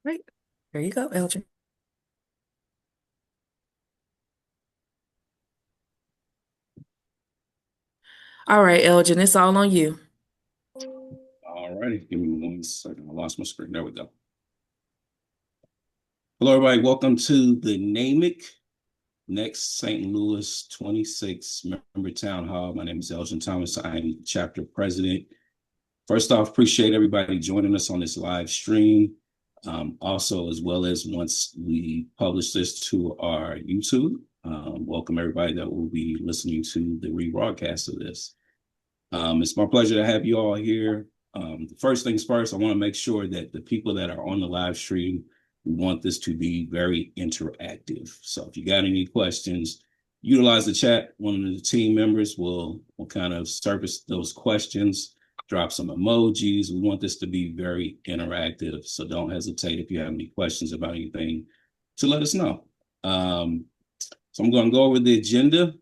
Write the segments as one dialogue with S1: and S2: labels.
S1: Right. There you go, Elgin. All right, Elgin, it's all on you.
S2: All righty, give me 1 second. I lost my screen. There we go. Hello, everybody. Welcome to the NAMIC Next St. Louis 26 Member Town Hall. My name is Elgin Thomas. I am chapter president. First off, appreciate everybody joining us on this live stream. Also, as well as once we publish this to our YouTube, welcome everybody that will be listening to the rebroadcast of this. It's my pleasure to have you all here. The first things first, I want to make sure that the people that are on the live stream, we want this to be very interactive. So if you got any questions, utilize the chat. One of the team members will kind of surface those questions, drop some emojis. We want this to be very interactive. So don't hesitate if you have any questions about anything to let us know. So I'm going to go over the agenda.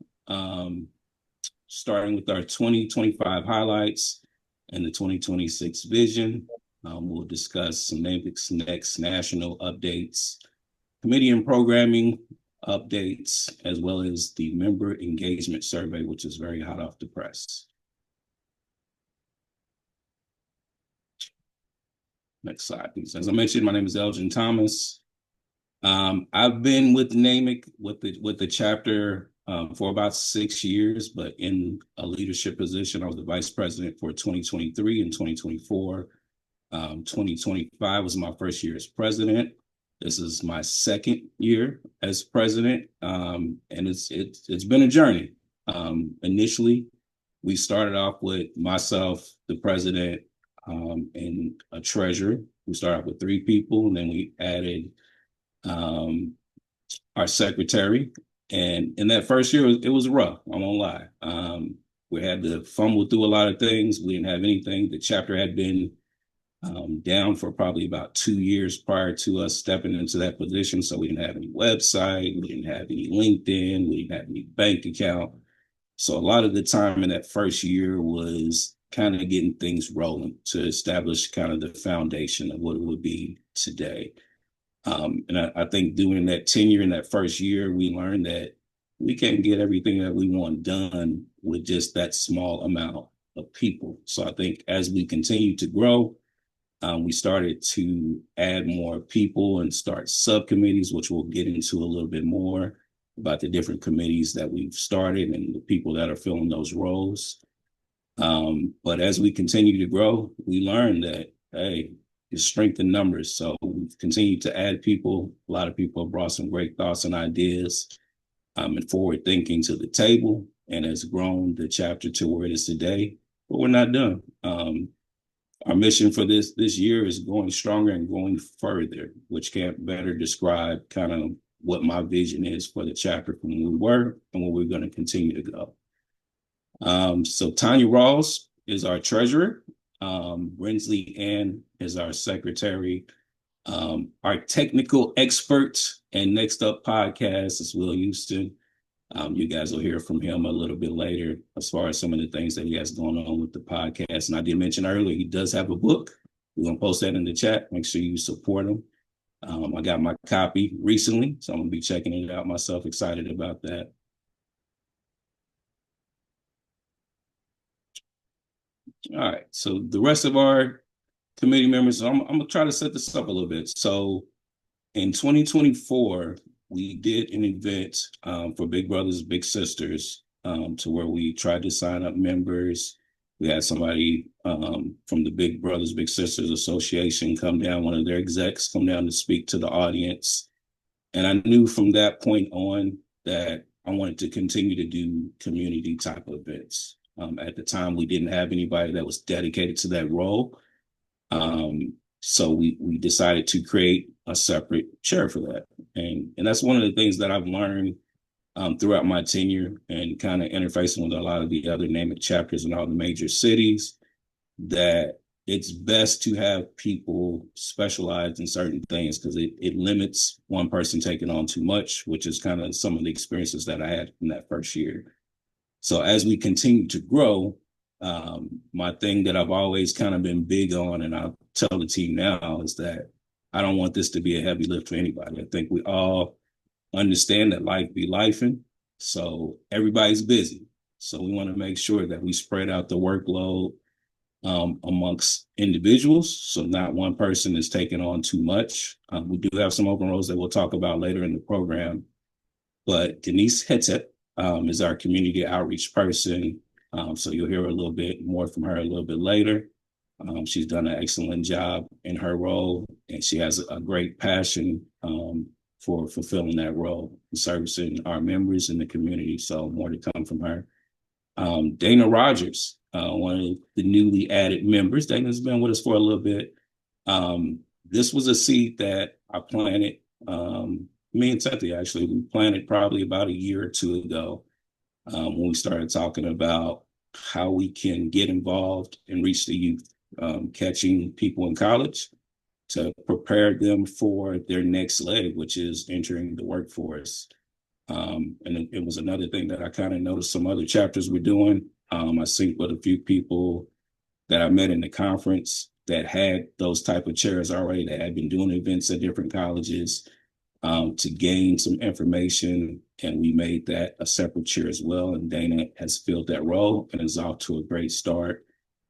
S2: Starting with our 2025 highlights and the 2026 vision. We'll discuss some NAMIC's next national updates, committee and programming updates, as well as the member engagement survey, which is very hot off the press. Next slide, please. As I mentioned, my name is Elgin Thomas. I've been with NAMIC with the chapter for about 6 years, but in a leadership position. I was the vice president for 2023 and 2024. 2025 was my first year as president. This is my second year as president, and it's been a journey. Initially, we started off with myself, the president, and a treasurer. We started off with 3 people, and then we added our secretary. And in that first year, it was rough. I won't lie. We had to fumble through a lot of things. We didn't have anything. The chapter had been down for probably about 2 years prior to us stepping into that position. So we didn't have any website. We didn't have any LinkedIn. We didn't have any bank account. So a lot of the time in that first year was kind of getting things rolling to establish kind of the foundation of what it would be today. And I think doing that tenure in that first year, we learned that we can't get everything that we want done with just that small amount of people. So I think as we continue to grow, we started to add more people and start subcommittees, which we'll get into a little bit more about the different committees that we've started and the people that are filling those roles. But as we continue to grow, we learned that, hey, it's strength in numbers. So we've continued to add people. A lot of people have brought some great thoughts and ideas and forward thinking to the table, and has grown the chapter to where it is today. But we're not done. Our mission for this year is going stronger and going further, which can't better describe kind of what my vision is for the chapter from where we were and where we're going to continue to go. So Tanya Rawls is our treasurer. Brinsley Ann is our secretary. Our technical expert and Next Up podcast is Will Houston. You guys will hear from him a little bit later as far as some of the things that he has going on with the podcast. And I did mention earlier, he does have a book. We're going to post that in the chat. Make sure you support him. I got my copy recently, so I'm going to be checking it out myself. Excited about that. All right. So the rest of our committee members, I'm going to try to set this up a little bit. So in 2024, we did an event for Big Brothers Big Sisters, to where we tried to sign up members. We had somebody from the Big Brothers Big Sisters Association come down, one of their execs come down to speak to the audience. And I knew from that point on that I wanted to continue to do community type of events. At the time, we didn't have anybody that was dedicated to that role. So we decided to create a separate chair for that. And that's one of the things that I've learned throughout my tenure and kind of interfacing with a lot of the other NAMIC chapters in all the major cities, that it's best to have people specialized in certain things because it limits one person taking on too much, which is kind of some of the experiences that I had in that first year. So as we continue to grow, my thing that I've always kind of been big on, and I'll tell the team now, is that I don't want this to be a heavy lift for anybody. I think we all understand that life be lifing. So everybody's busy. So we want to make sure that we spread out the workload amongst individuals. So not one person is taking on too much. We do have some open roles that we'll talk about later in the program. But Denise Hetep is our community outreach person. So you'll hear a little bit more from her a little bit later. She's done an excellent job in her role, and she has a great passion for fulfilling that role and servicing our members in the community. So more to come from her. Dana Rogers, one of the newly added members. Dana's been with us for a little bit. This was a seed that I planted. Me and Cynthia actually, we planted probably about a year or two ago when we started talking about how we can get involved and reach the youth, catching people in college to prepare them for their next leg, which is entering the workforce. And it was another thing that I kind of noticed some other chapters were doing. I synced with a few people that I met in the conference that had those type of chairs already, that had been doing events at different colleges to gain some information. And we made that a separate chair as well. And Dana has filled that role and is off to a great start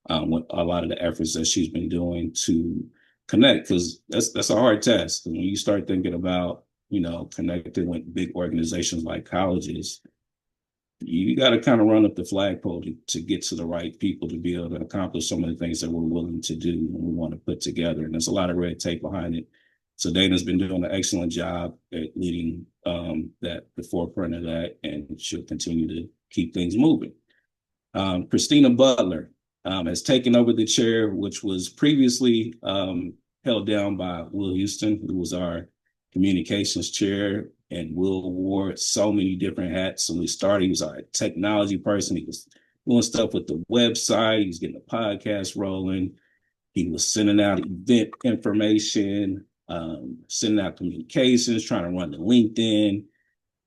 S2: with a lot of the efforts that she's been doing to connect, because that's a hard task. And when you start thinking about, connecting with big organizations like colleges, you got to kind of run up the flagpole to get to the right people to be able to accomplish some of the things that we're willing to do and we want to put together. And there's a lot of red tape behind it. So Dana's been doing an excellent job at leading the forefront of that, and she'll continue to keep things moving. Christina Butler has taken over the chair, which was previously held down by Will Houston, who was our communications chair. And Will wore so many different hats. When we started, he was our technology person. He was doing stuff with the website. He was getting the podcast rolling. He was sending out event information, sending out communications, trying to run the LinkedIn.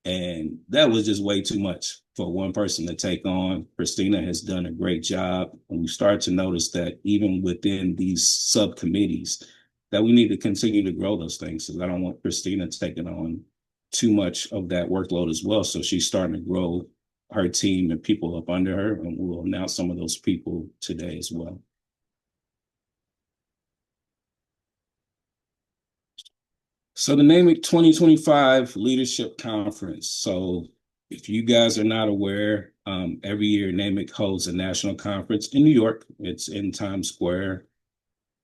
S2: And that was just way too much for one person to take on. Christina has done a great job. And we start to notice that even within these subcommittees, that we need to continue to grow those things. So I don't want Christina taking on too much of that workload as well. So she's starting to grow her team and people up under her. And we'll announce some of those people today as well. So the NAMIC 2025 Leadership Conference. So if you guys are not aware, every year NAMIC holds a national conference in New York. It's in Times Square,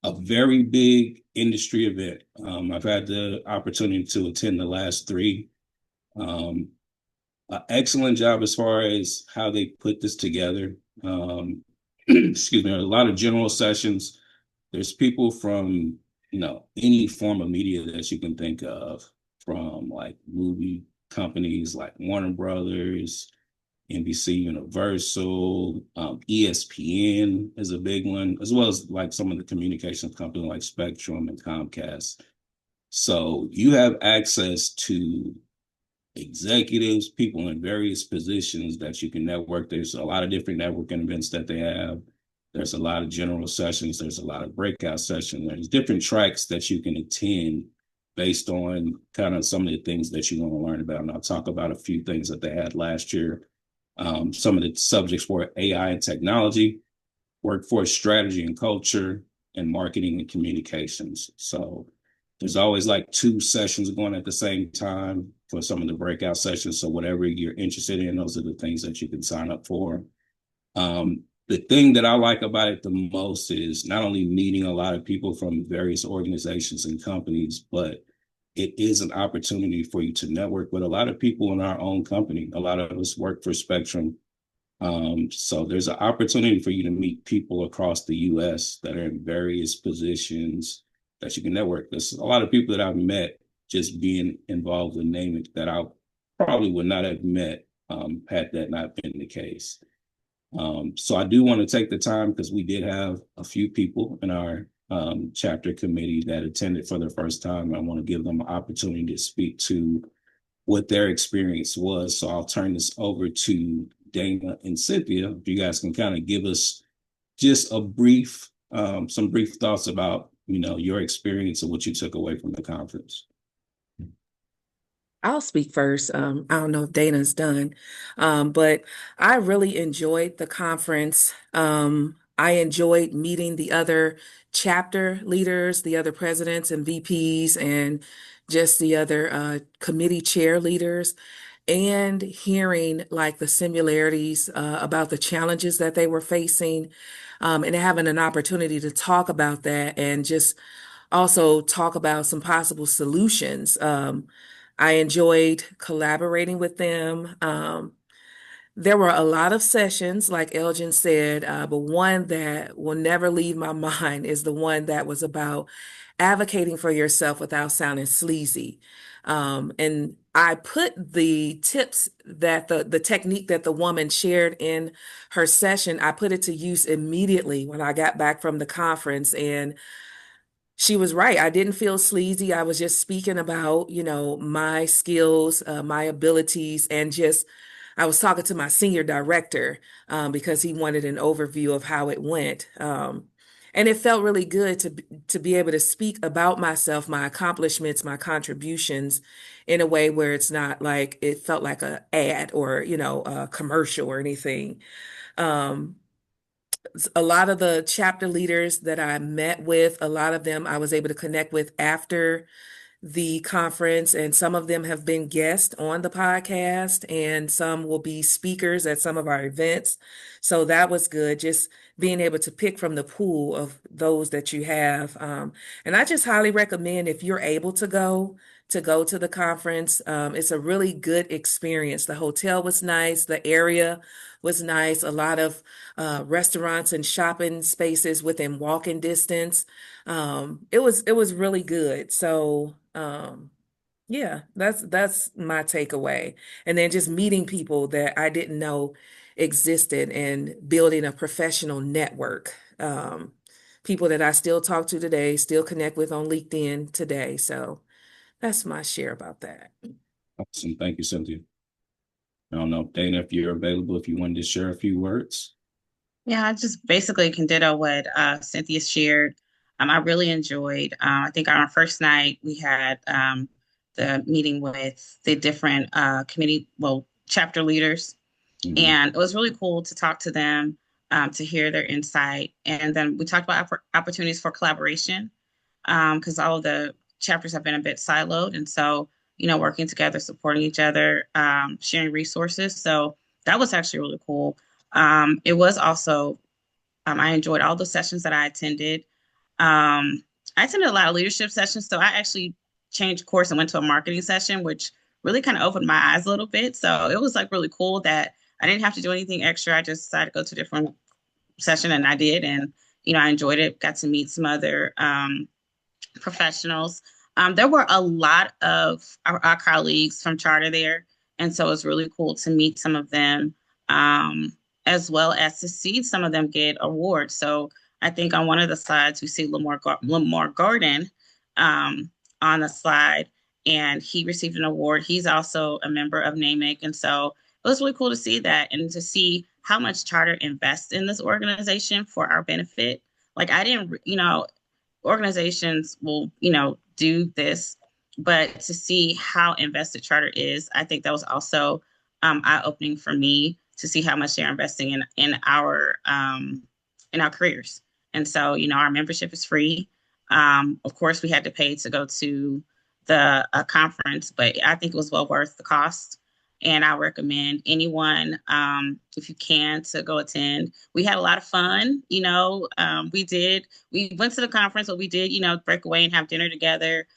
S2: a very big industry event. I've had the opportunity to attend the last three. An excellent job as far as how they put this together. Excuse me, a lot of general sessions. There's people from any form of media that you can think of, from like movie companies like Warner Brothers, NBC Universal, ESPN is a big one, as well as like some of the communications companies like Spectrum and Comcast. So you have access to executives, people in various positions that you can network. There's a lot of different networking events that they have. There's a lot of general sessions. There's a lot of breakout sessions. There's different tracks that you can attend based on kind of some of the things that you want to learn about. And I'll talk about a few things that they had last year. Some of the subjects were AI and technology, workforce strategy and culture, and marketing and communications. So there's always like two sessions going at the same time for some of the breakout sessions. So whatever you're interested in, those are the things that you can sign up for. The thing that I like about it the most is not only meeting a lot of people from various organizations and companies, but it is an opportunity for you to network with a lot of people in our own company. A lot of us work for Spectrum. So there's an opportunity for you to meet people across the US that are in various positions that you can network. There's a lot of people that I've met just being involved in NAMIC that I probably would not have met had that not been the case. So I do want to take the time, because we did have a few people in our chapter committee that attended for the first time. I want to give them an opportunity to speak to what their experience was. So I'll turn this over to Dana and Cynthia. If you guys can kind of give us just a brief, some brief thoughts about your experience and what you took away from the conference.
S1: I'll speak first. I don't know if Dana's done, but I really enjoyed the conference. I enjoyed meeting the other chapter leaders, the other presidents and VPs, and just the other committee chair leaders, and hearing like the similarities about the challenges that they were facing, and having an opportunity to talk about that and just also talk about some possible solutions. I enjoyed collaborating with them. There were a lot of sessions, like Elgin said, but one that will never leave my mind is the one that was about advocating for yourself without sounding sleazy. And I put the tips that the technique that the woman shared in her session, I put it to use immediately when I got back from the conference. And she was right. I didn't feel sleazy. I was just speaking about, my skills, my abilities, and just I was talking to my senior director because he wanted an overview of how it went. And it felt really good to be able to speak about myself, my accomplishments, my contributions in a way where it's not like it felt like a ad or, a commercial or anything. Um, a lot of the chapter leaders that I met with, a lot of them I was able to connect with after the conference, and some of them have been guests on the podcast, and some will be speakers at some of our events. So that was good, just being able to pick from the pool of those that you have. And I just highly recommend if you're able to go to the conference. It's a really good experience. The hotel was nice, the area was nice, a lot of restaurants and shopping spaces within walking distance. It was really good. So yeah, that's my takeaway. And then just meeting people that I didn't know existed and building a professional network. People that I still talk to today, still connect with on LinkedIn today. So that's my share about that.
S2: Awesome. Thank you, Cynthia. I don't know, Dana, if you're available, if you wanted to share a few words.
S3: Yeah, I just basically can ditto what Cynthia shared. I really enjoyed. I think on our first night we had the meeting with the different committee, well, chapter leaders,
S2: Mhm.
S3: and it was really cool to talk to them, to hear their insight, and then we talked about opportunities for collaboration, because all of the chapters have been a bit siloed, and so working together, supporting each other, sharing resources. So that was actually really cool. It was also I enjoyed all the sessions that I attended. I attended a lot of leadership sessions, so I actually changed course and went to a marketing session, which really kind of opened my eyes a little bit. So it was like really cool that I didn't have to do anything extra. I just decided to go to a different session, and I did, and I enjoyed it. Got to meet some other professionals. There were a lot of our colleagues from Charter there, and so it's really cool to meet some of them, as well as to see some of them get awards. So I think on one of the slides we see Lamar Garden, um, on the slide, and he received an award. He's also a member of NAMIC, and so it was really cool to see that and to see how much Charter invests in this organization for our benefit. Like I didn't, organizations will, do this, but to see how invested Charter is, I think that was also eye-opening for me to see how much they're investing in our careers. And so, our membership is free. Of course, we had to pay to go to the conference, but I think it was well worth the cost. And I recommend anyone, if you can, to go attend. We had a lot of fun. We went to the conference, but we did, break away and have dinner together.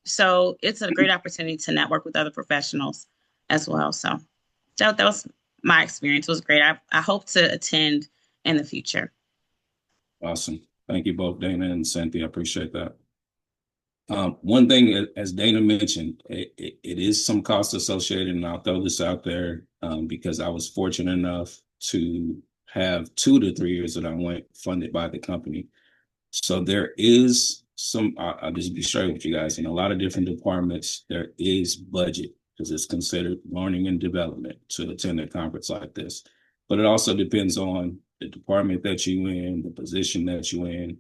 S3: So it's a great opportunity to network with other professionals as well. So that was my experience. It was great. I hope to attend in the future.
S2: Awesome. Thank you both, Dana and Cynthia. I appreciate that. One thing, as Dana mentioned, it is some cost associated, and I'll throw this out there because I was fortunate enough to have 2 to 3 years that I went funded by the company. So there is some, I'll just be straight with you guys, in a lot of different departments, there is budget because it's considered learning and development to attend a conference like this. But it also depends on the department that you're in, the position that you're in,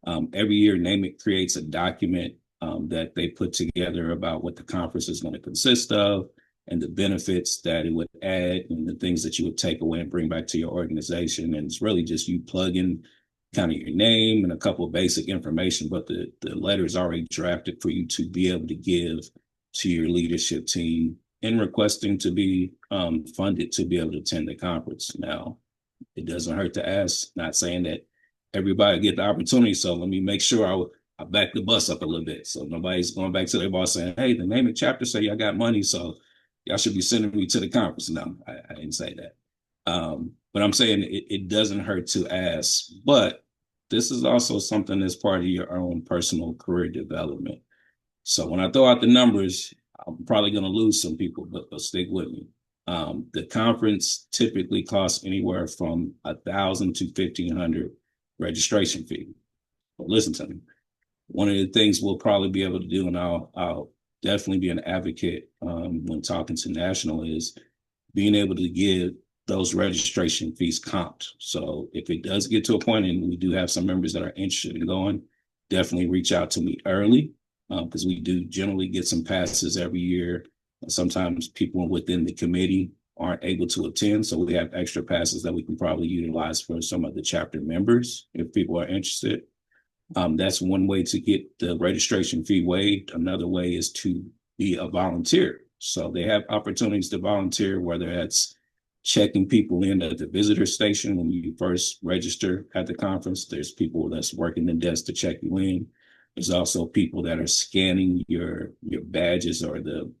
S2: Every year, NAMIC creates a document that they put together about what the conference is going to consist of and the benefits that it would add and the things that you would take away and bring back to your organization. And it's really just you plug in kind of your name and a couple of basic information, but the letter is already drafted for you to be able to give to your leadership team in requesting to be funded to be able to attend the conference. Now, it doesn't hurt to ask, not saying that everybody get the opportunity. So let me make sure I back the bus up a little bit. So nobody's going back to their boss saying, hey, the NAMIC chapter say y'all got money, so y'all should be sending me to the conference. No, I didn't say that. But I'm saying it doesn't hurt to ask. But this is also something that's part of your own personal career development. So when I throw out the numbers, I'm probably going to lose some people, but stick with me. The conference typically costs anywhere from $1,000 to $1,500 registration fee. But listen to me. One of the things we'll probably be able to do, and I'll definitely be an advocate when talking to national, is being able to give those registration fees comped. So if it does get to a point, and we do have some members that are interested in going, definitely reach out to me early because we do generally get some passes every year. Sometimes people within the committee aren't able to attend, so we have extra passes that we can probably utilize for some of the chapter members if people are interested. That's one way to get the registration fee waived. Another way is to be a volunteer. So they have opportunities to volunteer, whether that's checking people in at the visitor station when you first register at the conference. There's people that's working the desk to check you in. There's also people that are scanning your badges or the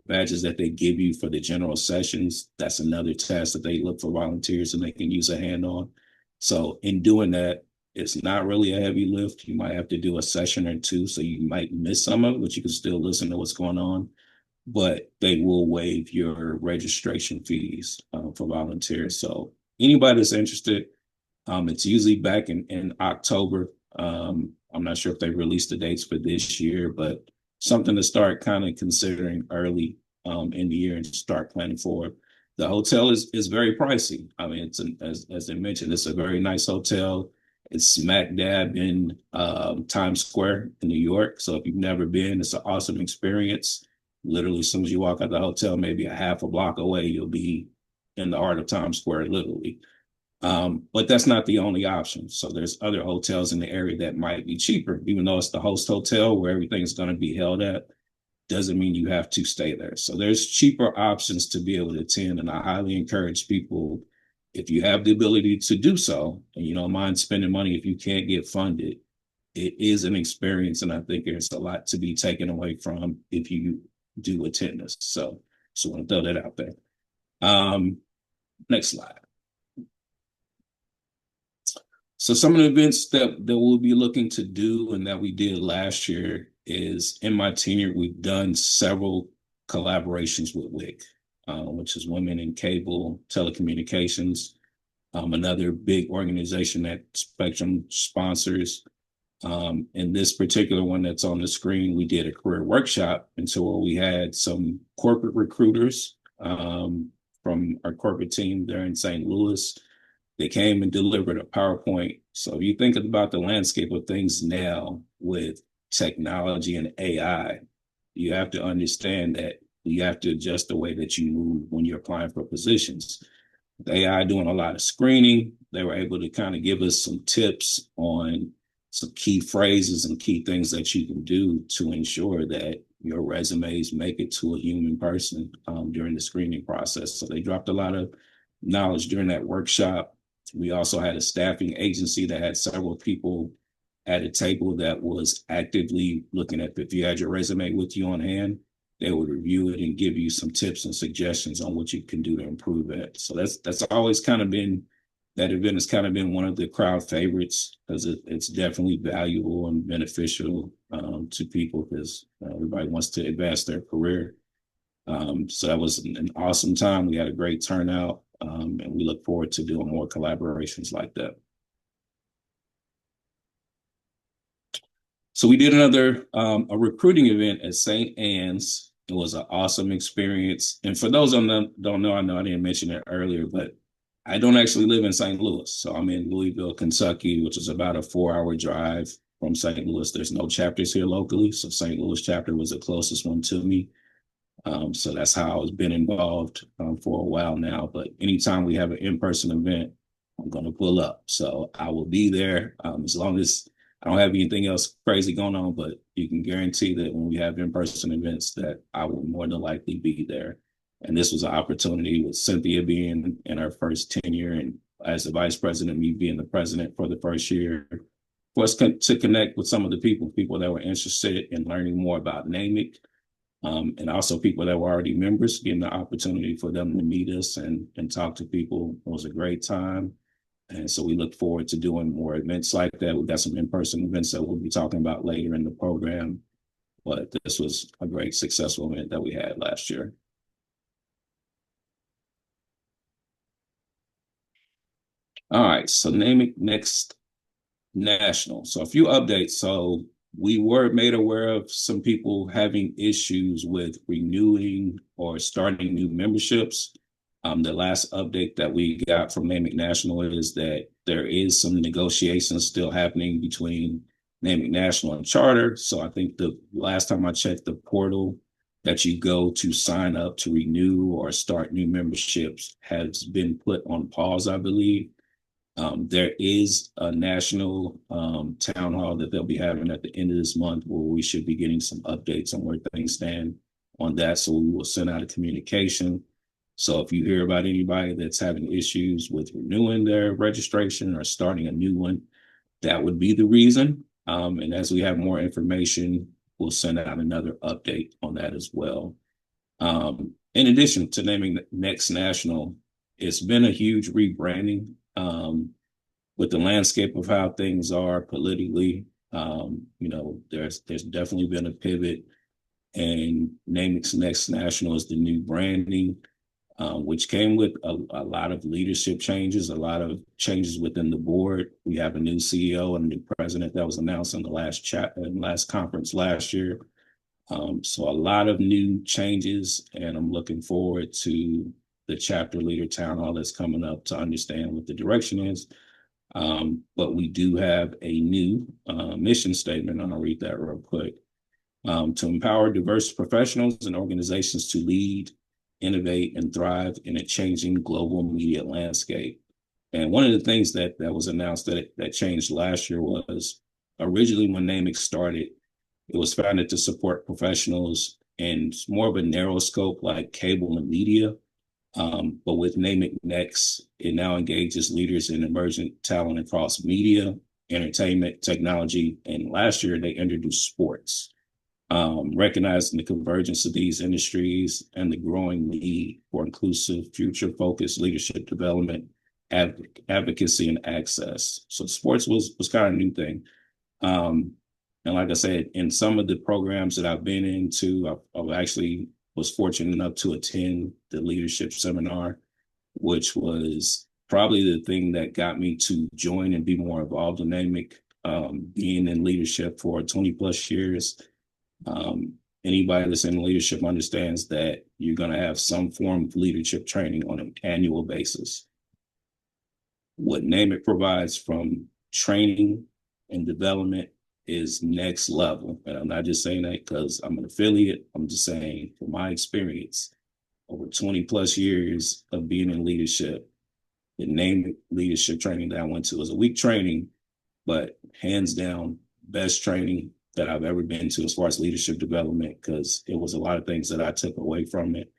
S2: badges that they give you for the general sessions. That's another task that they look for volunteers and they can use a hand on. So in doing that, it's not really a heavy lift. You might have to do a session or two, so you might miss some of it, but you can still listen to what's going on. But they will waive your registration fees for volunteers. So anybody that's interested, it's usually back in October. I'm not sure if they released the dates for this year, but something to start kind of considering early in the year and start planning for. The hotel is very pricey. I mean, as I mentioned, it's a very nice hotel. It's smack dab in Times Square in New York. So if you've never been, it's an awesome experience. Literally, as soon as you walk out the hotel, maybe a half a block away, you'll be in the heart of Times Square, literally. But that's not the only option. So there's other hotels in the area that might be cheaper, even though it's the host hotel where everything's going to be held at. Doesn't mean you have to stay there. So there's cheaper options to be able to attend. And I highly encourage people, if you have the ability to do so, and you don't mind spending money if you can't get funded, it is an experience. And I think there's a lot to be taken away from if you do attend this. So I want to throw that out there. Next slide. So some of the events that we'll be looking to do and that we did last year is, in my tenure, we've done several collaborations with WIC, which is Women in Cable Telecommunications, another big organization that Spectrum sponsors. In this particular one that's on the screen, we did a career workshop. And so where we had some corporate recruiters from our corporate team there in St. Louis. They came and delivered a PowerPoint. So if you think about the landscape of things now with technology and AI, you have to understand that you have to adjust the way that you move when you're applying for positions. With AI doing a lot of screening, they were able to kind of give us some tips on some key phrases and key things that you can do to ensure that your resumes make it to a human person during the screening process. So they dropped a lot of knowledge during that workshop. We also had a staffing agency that had several people at a table that was actively looking at, if you had your resume with you on hand, they would review it and give you some tips and suggestions on what you can do to improve it. So that's always kind of been, that event has kind of been one of the crowd favorites because it's definitely valuable and beneficial to people because everybody wants to advance their career. So that was an awesome time. We had a great turnout. And we look forward to doing more collaborations like that. So we did another a recruiting event at St. Anne's. It was an awesome experience. And for those that don't know, I know I didn't mention it earlier, but I don't actually live in St. Louis. So I'm in Louisville, Kentucky, which is about a 4 hour drive from St. Louis. There's no chapters here locally. So St. Louis chapter was the closest one to me. So that's how I've been involved for a while now. But anytime we have an in-person event, I'm going to pull up. So I will be there as long as I don't have anything else crazy going on. But you can guarantee that when we have in-person events, that I will more than likely be there. And this was an opportunity with Cynthia being in her first tenure and as the vice president, me being the president for the first year, for us to connect with some of the people that were interested in learning more about NAMIC, and also people that were already members, getting the opportunity for them to meet us and talk to people. It was a great time. And so we look forward to doing more events like that. We've got some in-person events that we'll be talking about later in the program. But this was a great, successful event that we had last year. All right, so NAMIC next national. So a few updates. So we were made aware of some people having issues with renewing or starting new memberships. The last update that we got from NAMIC National is that there is some negotiations still happening between NAMIC National and Charter. So I think the last time I checked the portal that you go to sign up to renew or start new memberships has been put on pause, I believe. There is a national town hall that they'll be having at the end of this month where we should be getting some updates on where things stand on that. So we will send out a communication. So if you hear about anybody that's having issues with renewing their registration or starting a new one, that would be the reason. And as we have more information, we'll send out another update on that as well. In addition to naming Next National, it's been a huge rebranding with the landscape of how things are politically. There's definitely been a pivot, and NAMIC's Next National is the new branding, which came with a lot of leadership changes, a lot of changes within the board. We have a new CEO and a new president that was announced in the last conference last year. So a lot of new changes, and I'm looking forward to the chapter leader town hall that's coming up to understand what the direction is. But we do have a new mission statement, and I'll read that real quick. To empower diverse professionals and organizations to lead, innovate, and thrive in a changing global media landscape. And one of the things that was announced that changed last year was originally when NAMIC started, it was founded to support professionals in more of a narrow scope like cable and media. But with NAMIC Next, it now engages leaders in emergent talent across media, entertainment, technology, and last year they introduced sports. Recognizing the convergence of these industries and the growing need for inclusive, future-focused leadership development, advocacy, and access. So sports was kind of a new thing. And like I said, in some of the programs that I've been into, I actually was fortunate enough to attend the leadership seminar, which was probably the thing that got me to join and be more involved in NAMIC, being in leadership for 20 plus years. Anybody that's in leadership understands that you're going to have some form of leadership training on an annual basis. What NAMIC provides from training and development is next level. And I'm not just saying that because I'm an affiliate. I'm just saying from my experience, over 20 plus years of being in leadership, the NAMIC leadership training that I went to was a week training, but hands down, best training that I've ever been to as far as leadership development, because it was a lot of things that I took away from it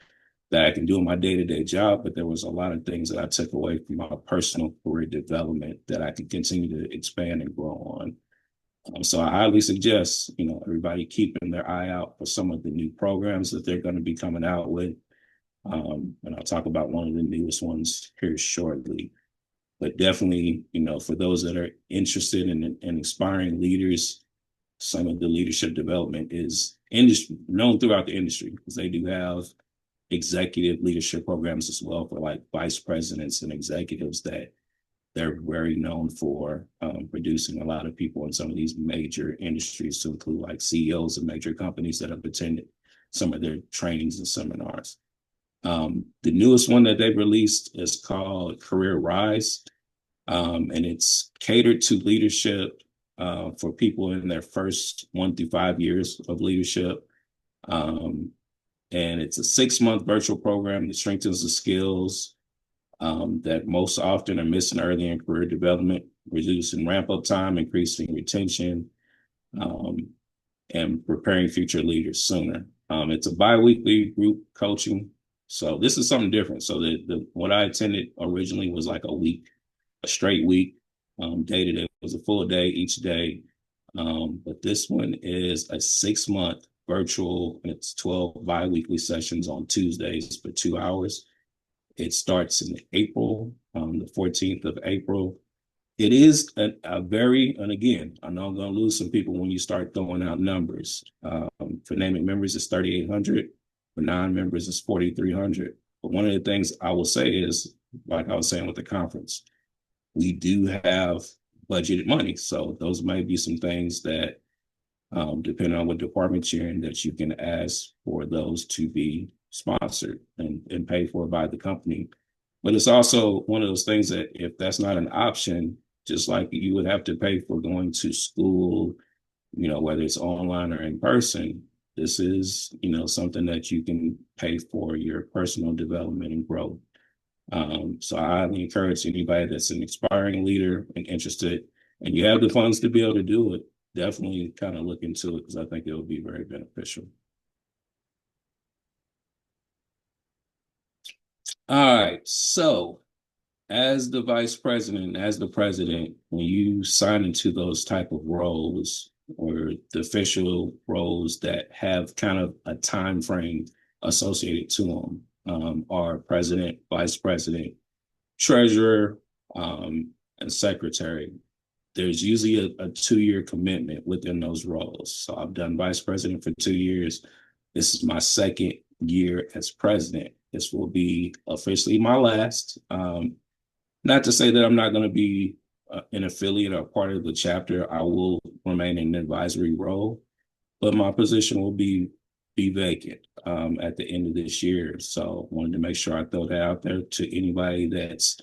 S2: that I can do in my day-to-day job, but there was a lot of things that I took away from my personal career development that I can continue to expand and grow on. So I highly suggest, everybody keeping their eye out for some of the new programs that they're going to be coming out with. And I'll talk about one of the newest ones here shortly. But definitely, for those that are interested in inspiring leaders, some of the leadership development is known throughout the industry because they do have executive leadership programs as well for like vice presidents and executives that they're very known for producing a lot of people in some of these major industries, to include like CEOs of major companies that have attended some of their trainings and seminars. The newest one that they've released is called Career Rise, and it's catered to leadership for people in their first 1 through 5 years of leadership. Um, and it's a 6-month virtual program that strengthens the skills that most often are missing early in career development, reducing ramp up time, increasing retention, um, and preparing future leaders sooner. It's a biweekly group coaching. So this is something different. So what I attended originally was like a week, a straight week, day to day. It was a full day each day. But this one is a 6-month virtual, and it's 12 biweekly sessions on Tuesdays for 2 hours. It starts in April, the 14th of April. It is a very, and again, I know I'm going to lose some people when you start throwing out numbers. For NAMIC members, it's 3,800. For non-members, it's 4,300. But one of the things I will say is, like I was saying with the conference, we do have budgeted money. So those might be some things that, depending on what department you're in, that you can ask for those to be sponsored and paid for by the company. But it's also one of those things that if that's not an option, just like you would have to pay for going to school, whether it's online or in person, this is, something that you can pay for your personal development and growth. So I highly encourage anybody that's an aspiring leader and interested, and you have the funds to be able to do it, definitely kind of look into it because I think it will be very beneficial. All right. So as the vice president, as the president, when you sign into those type of roles or the official roles that have kind of a time frame associated to them, are president, vice president, treasurer, and secretary. There's usually a 2-year commitment within those roles. So I've done vice president for 2 years. This is my second year as president. This will be officially my last. Not to say that I'm not going to be an affiliate or part of the chapter. I will remain in an advisory role, but my position will be vacant at the end of this year. So wanted to make sure I throw that out there to anybody that's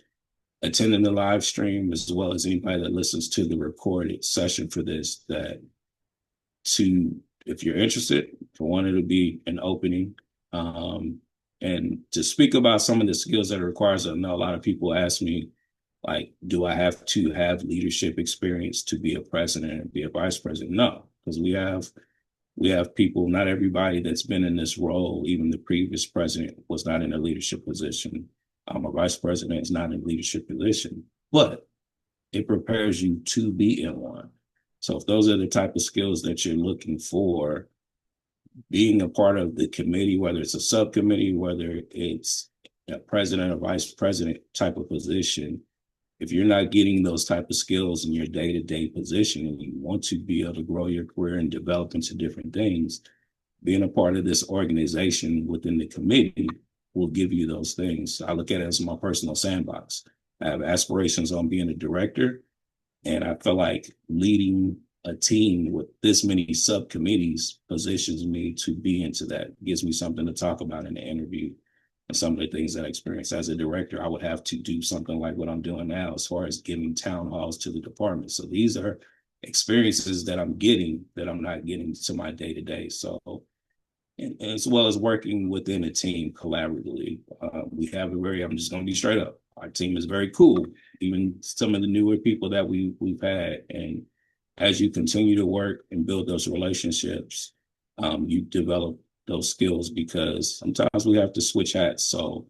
S2: attending the live stream, as well as anybody that listens to the recorded session for this, that if you're interested, for one, it'll be an opening. And to speak about some of the skills that it requires, I know a lot of people ask me, like, do I have to have leadership experience to be a president and be a vice president? No, because we have people, not everybody that's been in this role, even the previous president was not in a leadership position. A vice president is not in a leadership position, but it prepares you to be in one. So if those are the type of skills that you're looking for, being a part of the committee, whether it's a subcommittee, whether it's a president or vice president type of position, if you're not getting those type of skills in your day-to-day position and you want to be able to grow your career and develop into different things, being a part of this organization within the committee will give you those things. I look at it as my personal sandbox. I have aspirations on being a director, and I feel like leading a team with this many subcommittees positions me to be into that. It gives me something to talk about in the interview. And some of the things that I experienced as a director, I would have to do something like what I'm doing now as far as giving town halls to the department. So these are experiences that I'm getting that I'm not getting to my day-to-day. So, and as well as working within a team collaboratively. I'm just going to be straight up. Our team is very cool, even some of the newer people that we've had. And as you continue to work and build those relationships, you develop those skills because sometimes we have to switch hats. So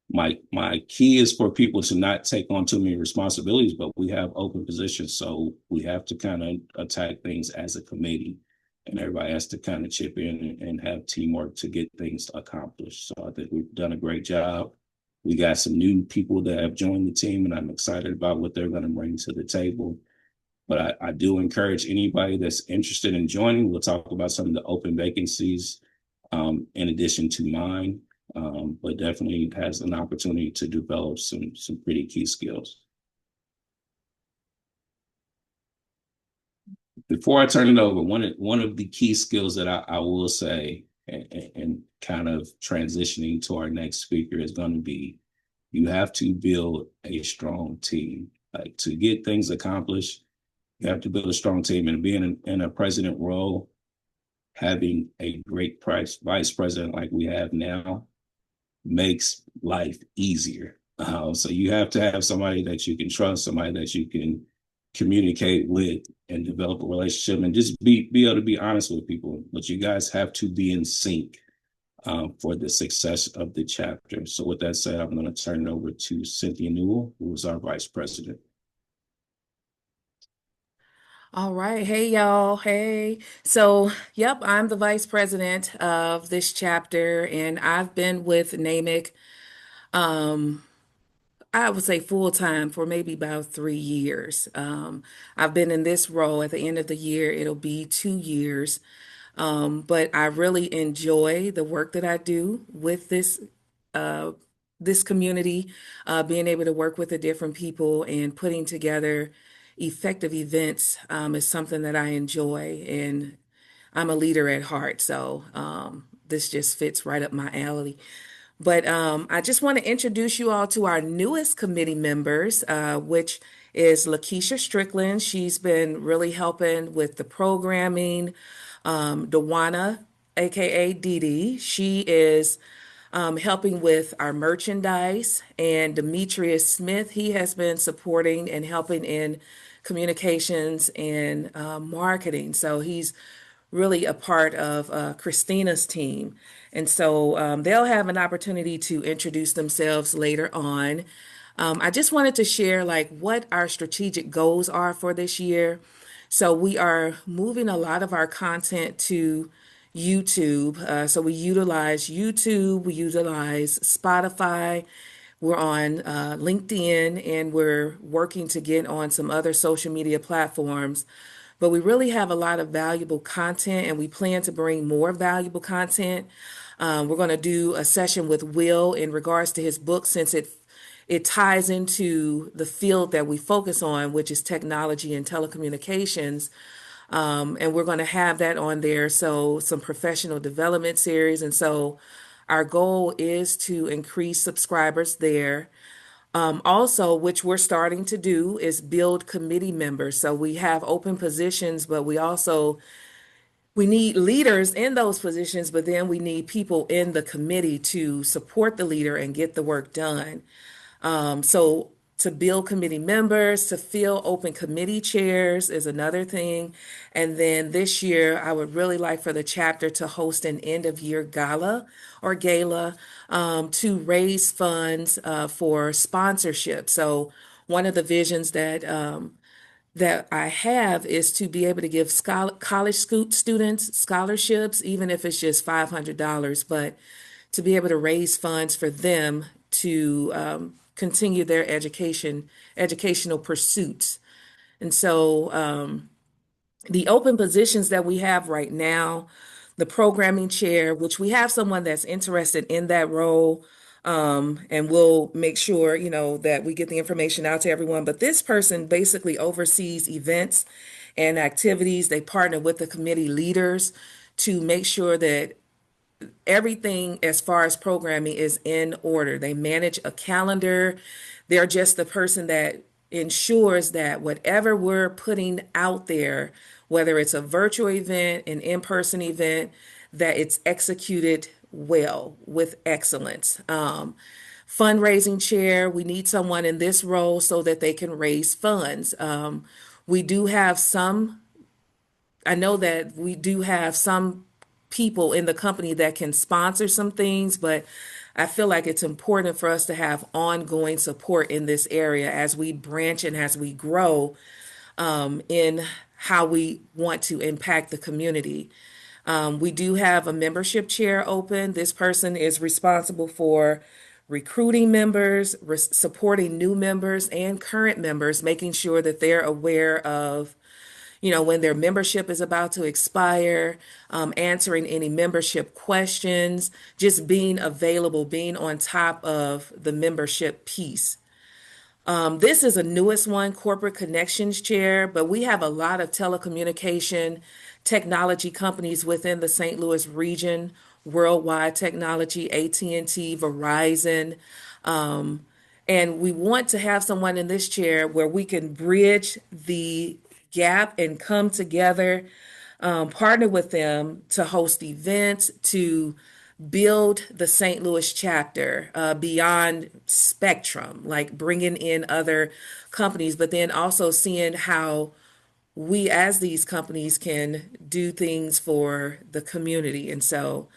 S2: my key is for people to not take on too many responsibilities, but we have open positions. So we have to kind of attack things as a committee, and everybody has to kind of chip in and have teamwork to get things accomplished. So I think we've done a great job. We got some new people that have joined the team, and I'm excited about what they're going to bring to the table. But I do encourage anybody that's interested in joining. We'll talk about some of the open vacancies in addition to mine, but definitely has an opportunity to develop some pretty key skills. Before I turn it over, one of the key skills that I will say and kind of transitioning to our next speaker is going to be, you have to build a strong team. Like, to get things accomplished, you have to build a strong team. And being in a president role, having a great vice president like we have now makes life easier. So you have to have somebody that you can trust, somebody that you can communicate with and develop a relationship, and just be able to be honest with people. But you guys have to be in sync for the success of the chapter. So with that said, I'm going to turn it over to Cynthia Newell, who is our vice president.
S1: All right. Hey, y'all. Hey. So, yep, I'm the vice president of this chapter, and I've been with NAMIC, um, I would say full time for maybe about 3 years. I've been in this role at the end of the year, it'll be 2 years. But I really enjoy the work that I do with uh, this community, being able to work with the different people and putting together effective events is something that I enjoy, and I'm a leader at heart, so this just fits right up my alley. But I just want to introduce you all to our newest committee members, which is Lakeisha Strickland. She's been really helping with the programming. Dewana, aka Dee Dee, she is helping with our merchandise. And Demetrius Smith, he has been supporting and helping in communications and marketing. So he's really a part of Christina's team. And so they'll have an opportunity to introduce themselves later on. I just wanted to share like what our strategic goals are for this year. So we are moving a lot of our content to YouTube. So we utilize YouTube, we utilize Spotify, we're on LinkedIn, and we're working to get on some other social media platforms. But we really have a lot of valuable content, and we plan to bring more valuable content. We're going to do a session with Will in regards to his book, since it ties into the field that we focus on, which is technology and telecommunications. And we're going to have that on there. So some professional development series. And so our goal is to increase subscribers there. Also, which we're starting to do, is build committee members. So we have open positions, but we need leaders in those positions, but then we need people in the committee to support the leader and get the work done. So to build committee members, to fill open committee chairs is another thing. And then this year, I would really like for the chapter to host an end of year gala or gala to raise funds for sponsorship. So one of the visions that I have is to be able to give college students scholarships, even if it's just $500, but to be able to raise funds for them to continue their educational pursuits. And so the open positions that we have right now, the programming chair, which we have someone that's interested in that role, and we'll make sure, that we get the information out to everyone. But this person basically oversees events and activities. They partner with the committee leaders to make sure that everything as far as programming is in order. They manage a calendar. They're just the person that ensures that whatever we're putting out there, whether it's a virtual event, an in-person event, that it's executed well with excellence. Fundraising chair, we need someone in this role so that they can raise funds. We do have some I know that we do have some people in the company that can sponsor some things, but I feel like it's important for us to have ongoing support in this area as we branch and as we grow in how we want to impact the community. We do have a membership chair open. This person is responsible for recruiting members, supporting new members and current members, making sure that they're aware of when their membership is about to expire, answering any membership questions, just being available, being on top of the membership piece. This is a newest one, Corporate Connections Chair, but we have a lot of telecommunication technology companies within the St. Louis region worldwide technology, AT&T, Verizon. Um, and we want to have someone in this chair where we can bridge the gap and come together, partner with them to host events, to build the St. Louis chapter beyond Spectrum, like bringing in other companies, but then also seeing how we as these companies can do things for the community. And so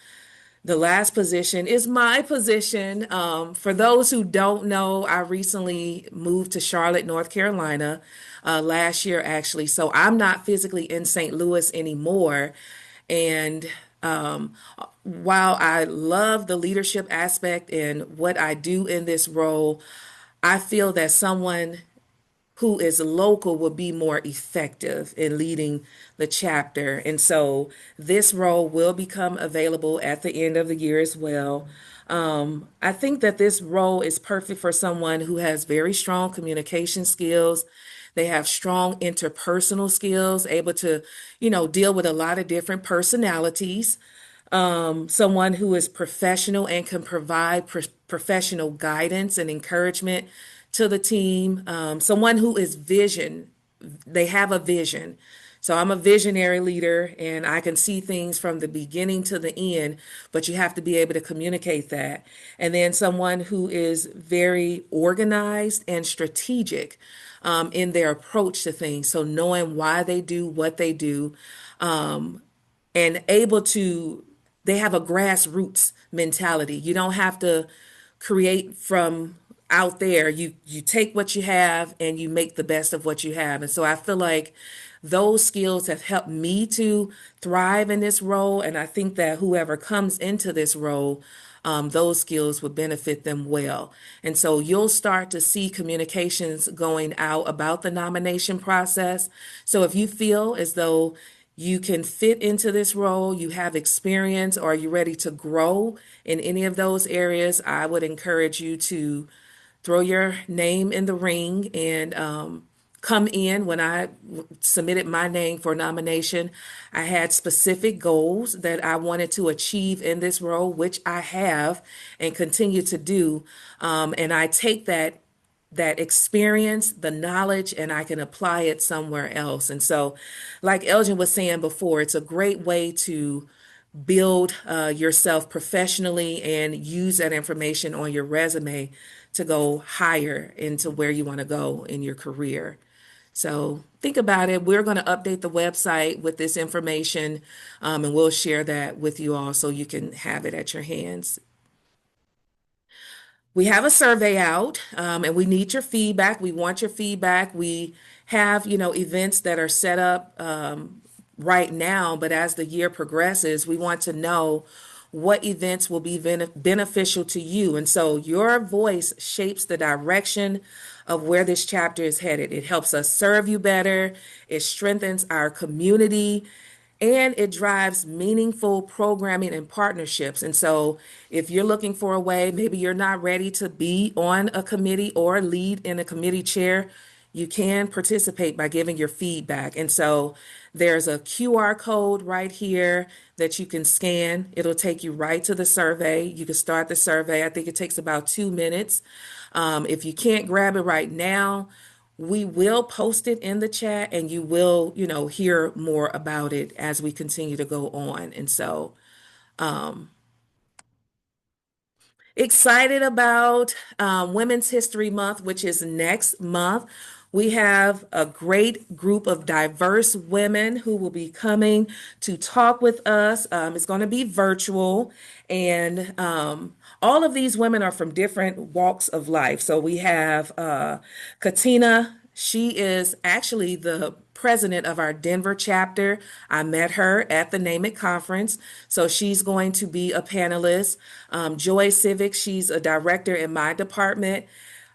S1: the last position is my position. For those who don't know, I recently moved to Charlotte, North Carolina, last year actually. So I'm not physically in St. Louis anymore. And um, while I love the leadership aspect and what I do in this role, I feel that someone who is local will be more effective in leading the chapter. And so this role will become available at the end of the year as well. I think that this role is perfect for someone who has very strong communication skills. They have strong interpersonal skills, able to, deal with a lot of different personalities. Someone who is professional and can provide professional guidance and encouragement to the team. Someone who is vision, they have a vision. So I'm a visionary leader and I can see things from the beginning to the end, but you have to be able to communicate that. And then someone who is very organized and strategic in their approach to things. So knowing why they do what they do, and able to, they have a grassroots mentality. You don't have to create from out there. You take what you have and you make the best of what you have. And so I feel like those skills have helped me to thrive in this role. And I think that whoever comes into this role, those skills would benefit them well. And so you'll start to see communications going out about the nomination process. So if you feel as though you can fit into this role, you have experience, or you're ready to grow in any of those areas, I would encourage you to throw your name in the ring and come in. When I submitted my name for nomination, I had specific goals that I wanted to achieve in this role, which I have and continue to do. And I take that experience, the knowledge, and I can apply it somewhere else. And so, like Elgin was saying before, it's a great way to build yourself professionally and use that information on your resume to go higher into where you want to go in your career. So think about it. We're going to update the website with this information, and we'll share that with you all so you can have it at your hands. We have a survey out, and we need your feedback. We want your feedback. We have, events that are set up right now, but as the year progresses, we want to know what events will be beneficial to you. And so your voice shapes the direction of where this chapter is headed. It helps us serve you better, it strengthens our community, and it drives meaningful programming and partnerships. And so, if you're looking for a way, maybe you're not ready to be on a committee or lead in a committee chair, you can participate by giving your feedback. And so, there's a QR code right here that you can scan. It'll take you right to the survey. You can start the survey. I think it takes about 2 minutes. If you can't grab it right now, we will post it in the chat and you will, hear more about it as we continue to go on. And so, excited about Women's History Month, which is next month. We have a great group of diverse women who will be coming to talk with us. It's going to be virtual, and all of these women are from different walks of life. So we have Katina. She is actually the president of our Denver chapter. I met her at the NAMIC conference, so she's going to be a panelist. Joy Civic, she's a director in my department.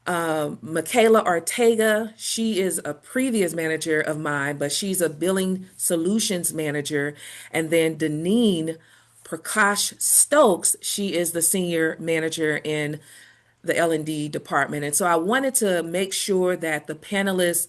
S1: Michaela Ortega, she is a previous manager of mine, but she's a billing solutions manager. And then Deneen Prakash Stokes, she is the senior manager in the L&D department. And so I wanted to make sure that the panelists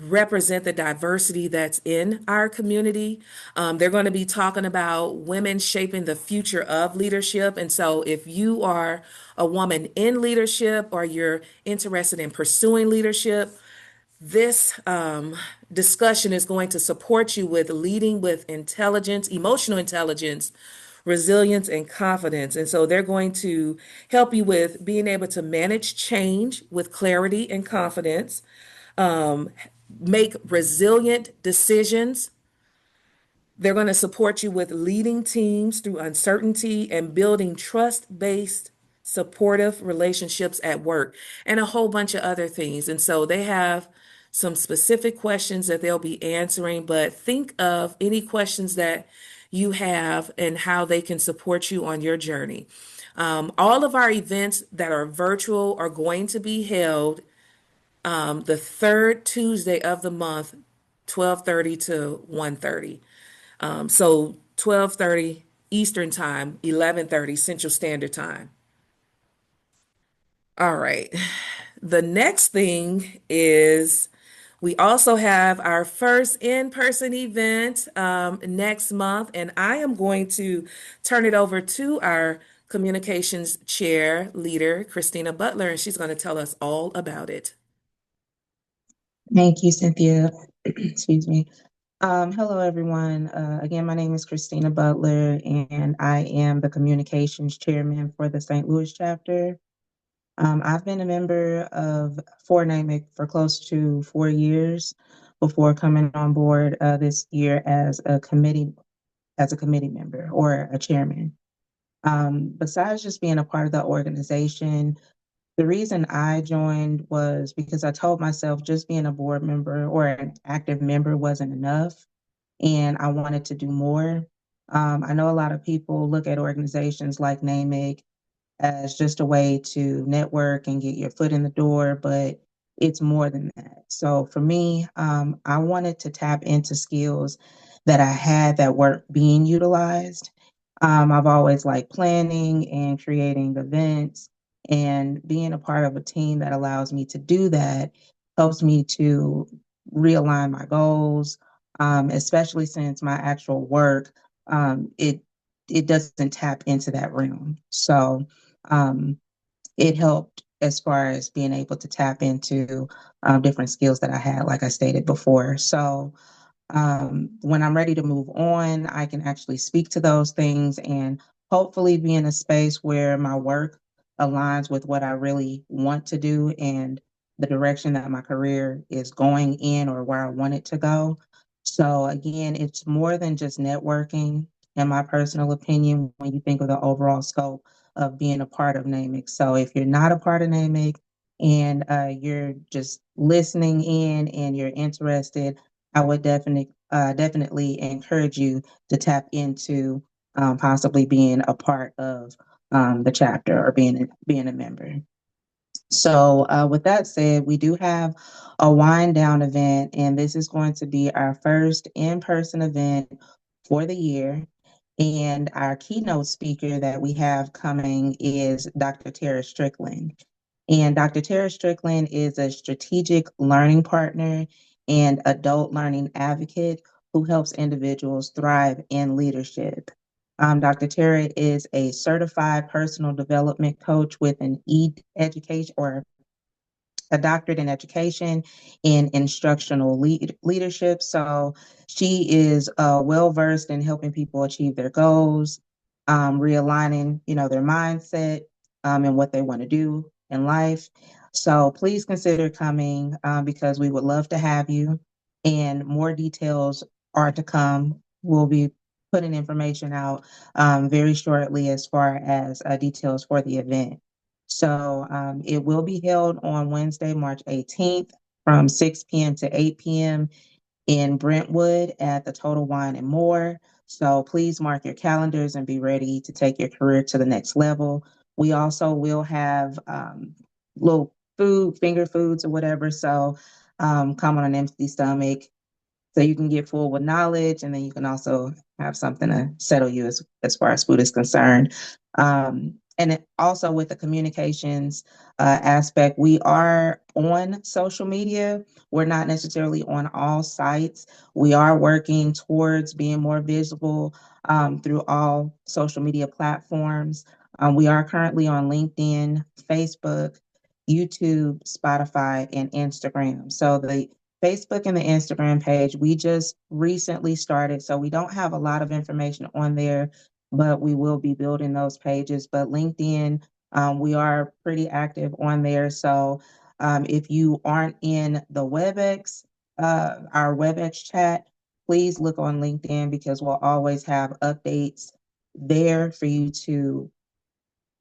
S1: represent the diversity that's in our community. They're going to be talking about women shaping the future of leadership. And so, if you are a woman in leadership or you're interested in pursuing leadership, this discussion is going to support you with leading with intelligence, emotional intelligence, resilience, and confidence. And so they're going to help you with being able to manage change with clarity and confidence, um, make resilient decisions. They're going to support you with leading teams through uncertainty and building trust-based, supportive relationships at work, and a whole bunch of other things. And so they have some specific questions that they'll be answering, but think of any questions that you have and how they can support you on your journey. All of our events that are virtual are going to be held the third Tuesday of the month, 12:30 to 1:30. So 12:30 Eastern Time, 11:30 Central Standard Time. All right. The next thing is we also have our first in-person event next month, and I am going to turn it over to our communications chair leader, Christina Butler, and she's going to tell us all about it.
S4: Thank you, Cynthia. Excuse me. Hello, everyone. Again, my name is Christina Butler, and I am the communications chairman for the St. Louis chapter. I've been a member of for NAMIC for close to 4 years before coming on board this year as a committee member or a chairman. Besides just being a part of the organization, the reason I joined was because I told myself just being a board member or an active member wasn't enough, and I wanted to do more. I know a lot of people look at organizations like NAMIC as just a way to network and get your foot in the door, but it's more than that. So for me, I wanted to tap into skills that I had that weren't being utilized. I've always liked planning and creating events, and being a part of a team that allows me to do that helps me to realign my goals, especially since my actual work, it doesn't tap into that realm. So um, it helped as far as being able to tap into different skills that I had, like I stated before. So when I'm ready to move on, I can actually speak to those things and hopefully be in a space where my work aligns with what I really want to do and the direction that my career is going in or where I want it to go. So again, it's more than just networking, in my personal opinion, when you think of the overall scope of being a part of NAMIC. So if you're not a part of NAMIC and you're just listening in and you're interested, I would definitely encourage you to tap into possibly being a part of the chapter or being a member. So, with that said, we do have a wind down event, and this is going to be our first in person event for the year. And our keynote speaker that we have coming is Dr. Tara Strickland. And Dr. Tara Strickland is a strategic learning partner and adult learning advocate who helps individuals thrive in leadership. Dr. Tara is a certified personal development coach with an education or a doctorate in education and instructional leadership. So she is well versed in helping people achieve their goals, realigning, their mindset and what they want to do in life. So please consider coming because we would love to have you. And more details are to come. We'll be putting information out very shortly as far as details for the event. So it will be held on Wednesday, March 18th from 6 p.m. to 8 p.m. in Brentwood at the Total Wine and More. So please mark your calendars and be ready to take your career to the next level. We also will have little finger foods or whatever. So come on an empty stomach so you can get full with knowledge, and then you can also have something to settle you as far as food is concerned. And also with the communications aspect, we are on social media. We're not necessarily on all sites. We are working towards being more visible through all social media platforms. We are currently on LinkedIn, Facebook, YouTube, Spotify, and Instagram. So the Facebook and the Instagram page, we just recently started. So we don't have a lot of information on there, but we will be building those pages. But LinkedIn, we are pretty active on there. So if you aren't in the WebEx, our WebEx chat, please look on LinkedIn because we'll always have updates there for you to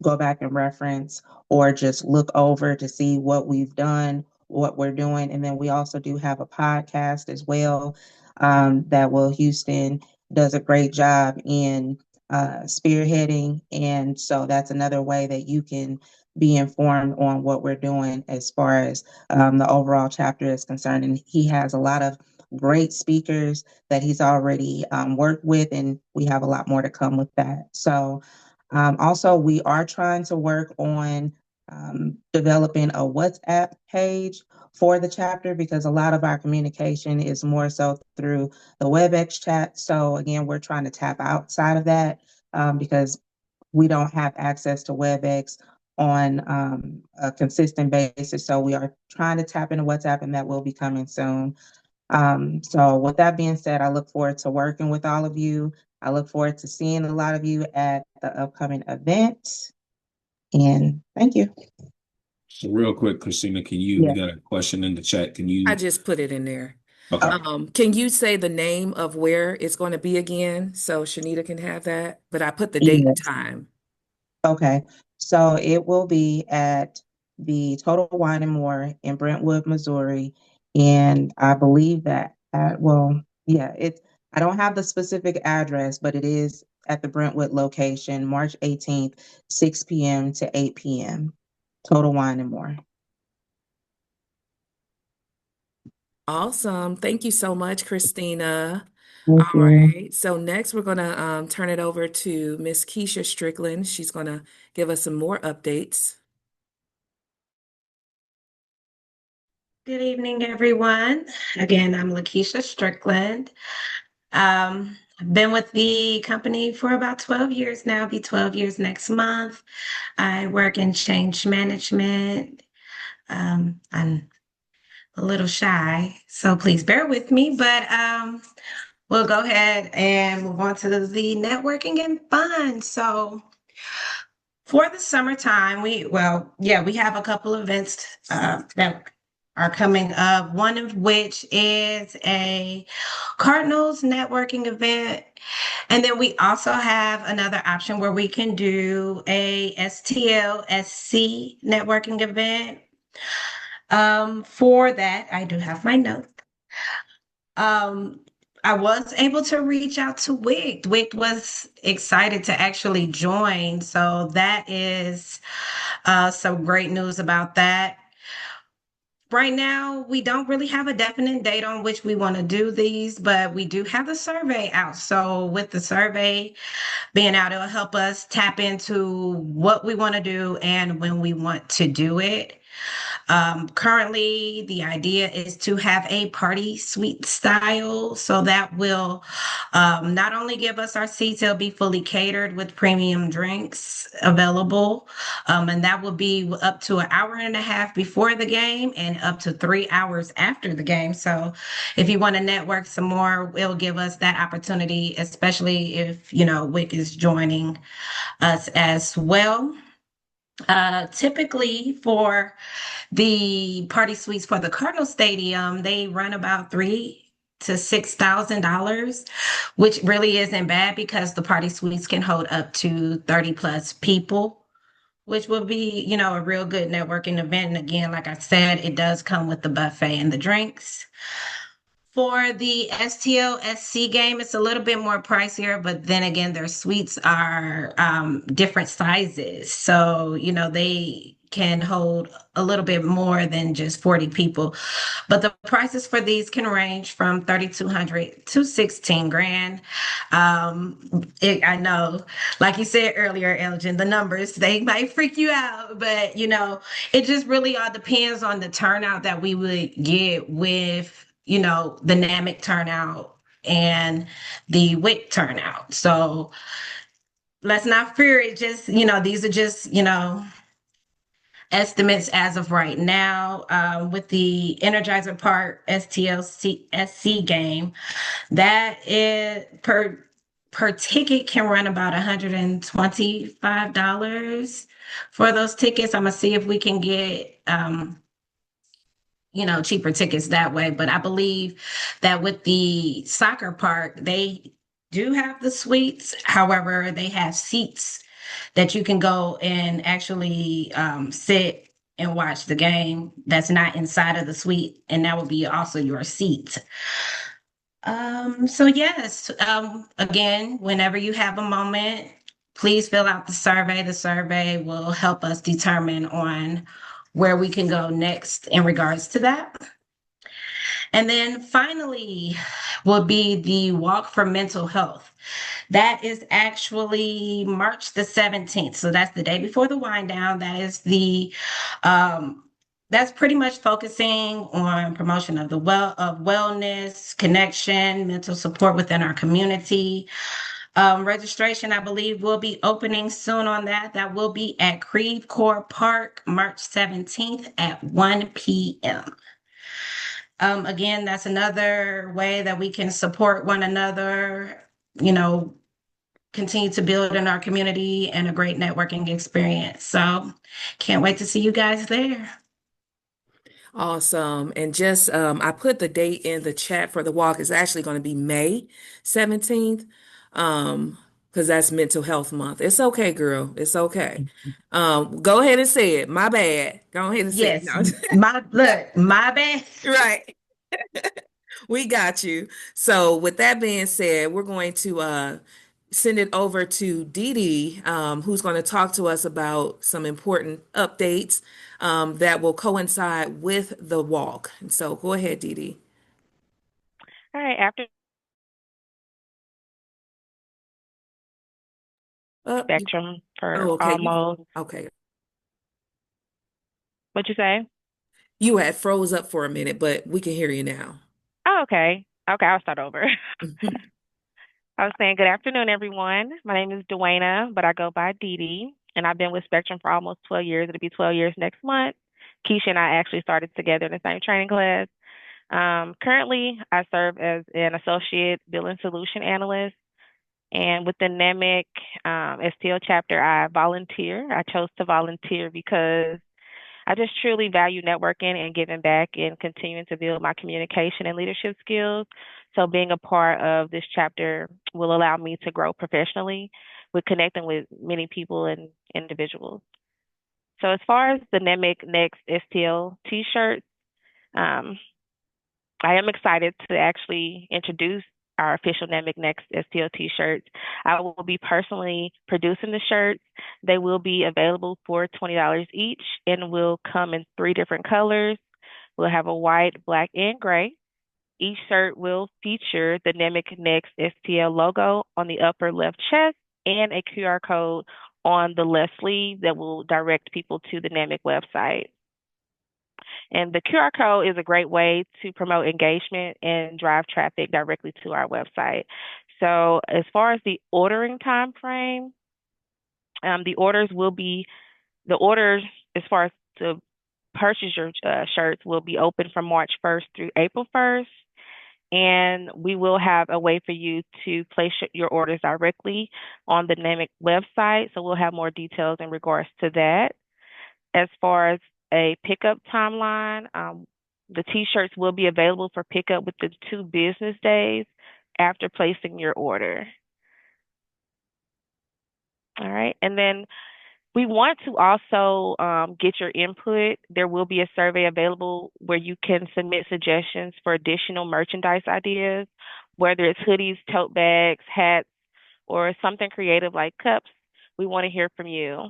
S4: go back and reference or just look over to see what we've done, what we're doing. And then we also do have a podcast as well that Will Houston does a great job in spearheading. And so that's another way that you can be informed on what we're doing as far as the overall chapter is concerned. And he has a lot of great speakers that he's already worked with, and we have a lot more to come with that. So also, we are trying to work on developing a WhatsApp page for the chapter because a lot of our communication is more so through the WebEx chat. So again, we're trying to tap outside of that because we don't have access to WebEx on a consistent basis. So we are trying to tap into WhatsApp, and that will be coming soon. So with that being said, I look forward to working with all of you. I look forward to seeing a lot of you at the upcoming event. And thank you.
S2: So real quick, Christina, we
S4: Yeah.
S2: got a question in the chat. Can
S1: I
S2: you,
S1: just put it in there.
S2: okay.
S1: Can you say the name of where it's going to be again so Shanita can have that? But I put the date and
S4: Yes.
S1: time.
S4: Okay. So it will be at the Total Wine and More in Brentwood, Missouri. And I believe that well, yeah, I don't have the specific address, but it is at the Brentwood location, March 18th, 6 p.m. to 8 p.m. Total Wine and More.
S1: Awesome. Thank you so much, Christina.
S4: Thank
S1: All
S4: you.
S1: right. So next we're going to turn it over to Miss Keisha Strickland. She's going to give us some more updates.
S5: Good evening, everyone. Again, I'm Lakeisha Strickland. I've been with the company for about 12 years now, be 12 years next month. I work in change management. I'm a little shy, so please bear with me, but we'll go ahead and move on to the networking and fun. So for the summertime, we have a couple of events that are coming up. One of which is a Cardinals networking event. And then we also have another option where we can do a STLSC networking event. For that, I do have my notes. Um, I was able to reach out to Wick. Wick was excited to actually join. So that is some great news about that. Right now, we don't really have a definite date on which we want to do these, but we do have the survey out. So with the survey being out, it'll help us tap into what we want to do and when we want to do it. Currently, the idea is to have a party suite style. So that will not only give us our seats, it'll be fully catered with premium drinks available. And that will be up to an hour and a half before the game and up to 3 hours after the game. So if you want to network some more, it'll give us that opportunity, especially if, Wick is joining us as well. Typically for the party suites for the Cardinal Stadium, they run about $3,000 to $6,000, which really isn't bad because the party suites can hold up to 30 plus people, which will be, a real good networking event. And again, like I said, it does come with the buffet and the drinks. For the STLSC game, it's a little bit more pricier, but then again, their suites are different sizes. So, they can hold a little bit more than just 40 people. But the prices for these can range from 3,200 to 16 grand. I know, like you said earlier, Elgin, the numbers, they might freak you out, but it just really all depends on the turnout that we would get with, the NAMIC turnout and the WIC turnout. So let's not fear it. Just, these are just, estimates as of right now. With the Energizer Park STLC SC game, that is per ticket can run about $125 for those tickets. I'm gonna see if we can get cheaper tickets that way. But I believe that with the soccer park, they do have the suites. However, they have seats that you can go and actually sit and watch the game that's not inside of the suite, and that would be also your seat. So yes, again, whenever you have a moment, please fill out the survey. The survey will help us determine on where we can go next in regards to that. And then finally will be the Walk for Mental Health. That is actually March the 17th. So that's the day before the wind down. Um, that's pretty much focusing on promotion of wellness, connection, mental support within our community. Registration, I believe, will be opening soon on that. That will be at Creve Coeur Park, March 17th at 1 p.m. Again, that's another way that we can support one another, you know, continue to build in our community and a great networking experience. So can't wait to see you guys there.
S1: Awesome. And just I put the date in the chat for the walk. It's actually going to be May 17th. Because that's mental health month. It's okay, girl. It's okay. Go ahead and say it. My bad. Go ahead and say it.
S5: Yes,
S1: No.
S5: my bad.
S1: Right. We got you. So with that being said, we're going to send it over to Dee Dee, who's going to talk to us about some important updates that will coincide with the walk. And so go ahead, Dee Dee.
S6: All right, after
S1: Oh,
S6: spectrum for
S1: oh, okay.
S6: almost,
S1: Okay.
S6: what'd you say?
S1: You had froze up for a minute, but we can hear you now.
S6: Oh, okay. Okay, I'll start over. I was saying good afternoon, everyone. My name is Duana, but I go by Dee Dee, and I've been with Spectrum for almost 12 years. It'll be 12 years next month. Keisha and I actually started together in the same training class. Currently, I serve as an associate billing solution analyst. And with the NAMIC STL chapter, I volunteer. I chose to volunteer because I just truly value networking and giving back and continuing to build my communication and leadership skills. So being a part of this chapter will allow me to grow professionally with connecting with many people and individuals. So as far as the NEMIC Next STL t-shirts, um, I am excited to actually introduce our official NEMIC Next STL t-shirts. I will be personally producing the shirts. They will be available for $20 each and will come in three different colors. We'll have a white, black, and gray. Each shirt will feature the NEMIC Next STL logo on the upper left chest and a QR code on the left sleeve that will direct people to the NEMIC website. And the QR code is a great way to promote engagement and drive traffic directly to our website. So as far as the ordering time frame, the orders as far as to purchase your shirts will be open from March 1st through April 1st. And we will have a way for you to place your orders directly on the NAMIC website. So we'll have more details in regards to that. As far as a pickup timeline, the t-shirts will be available for pickup within 2 business days after placing your order. All right. And then we want to also get your input. There will be a survey available where you can submit suggestions for additional merchandise ideas, whether it's hoodies, tote bags, hats, or something creative like cups. We want to hear from you.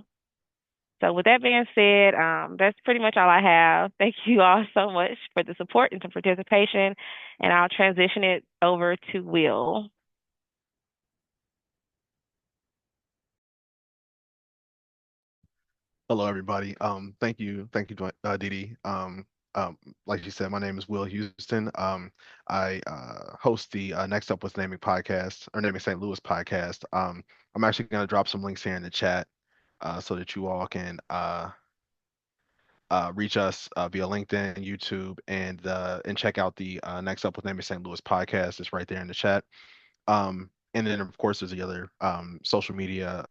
S6: So with that being said, that's pretty much all I have. Thank you all so much for the support and the participation, and I'll transition it over to Will.
S7: Hello, everybody. Thank you, Dee Dee. Like you said, my name is Will Houston. I host the Next Up with NAMIC podcast or NAMIC St. Louis podcast. I'm actually going to drop some links here in the chat so that you all can reach us via LinkedIn, YouTube, and check out the Next Up with NAMIC St. Louis podcast. It's right there in the chat. And then, of course, there's the other social media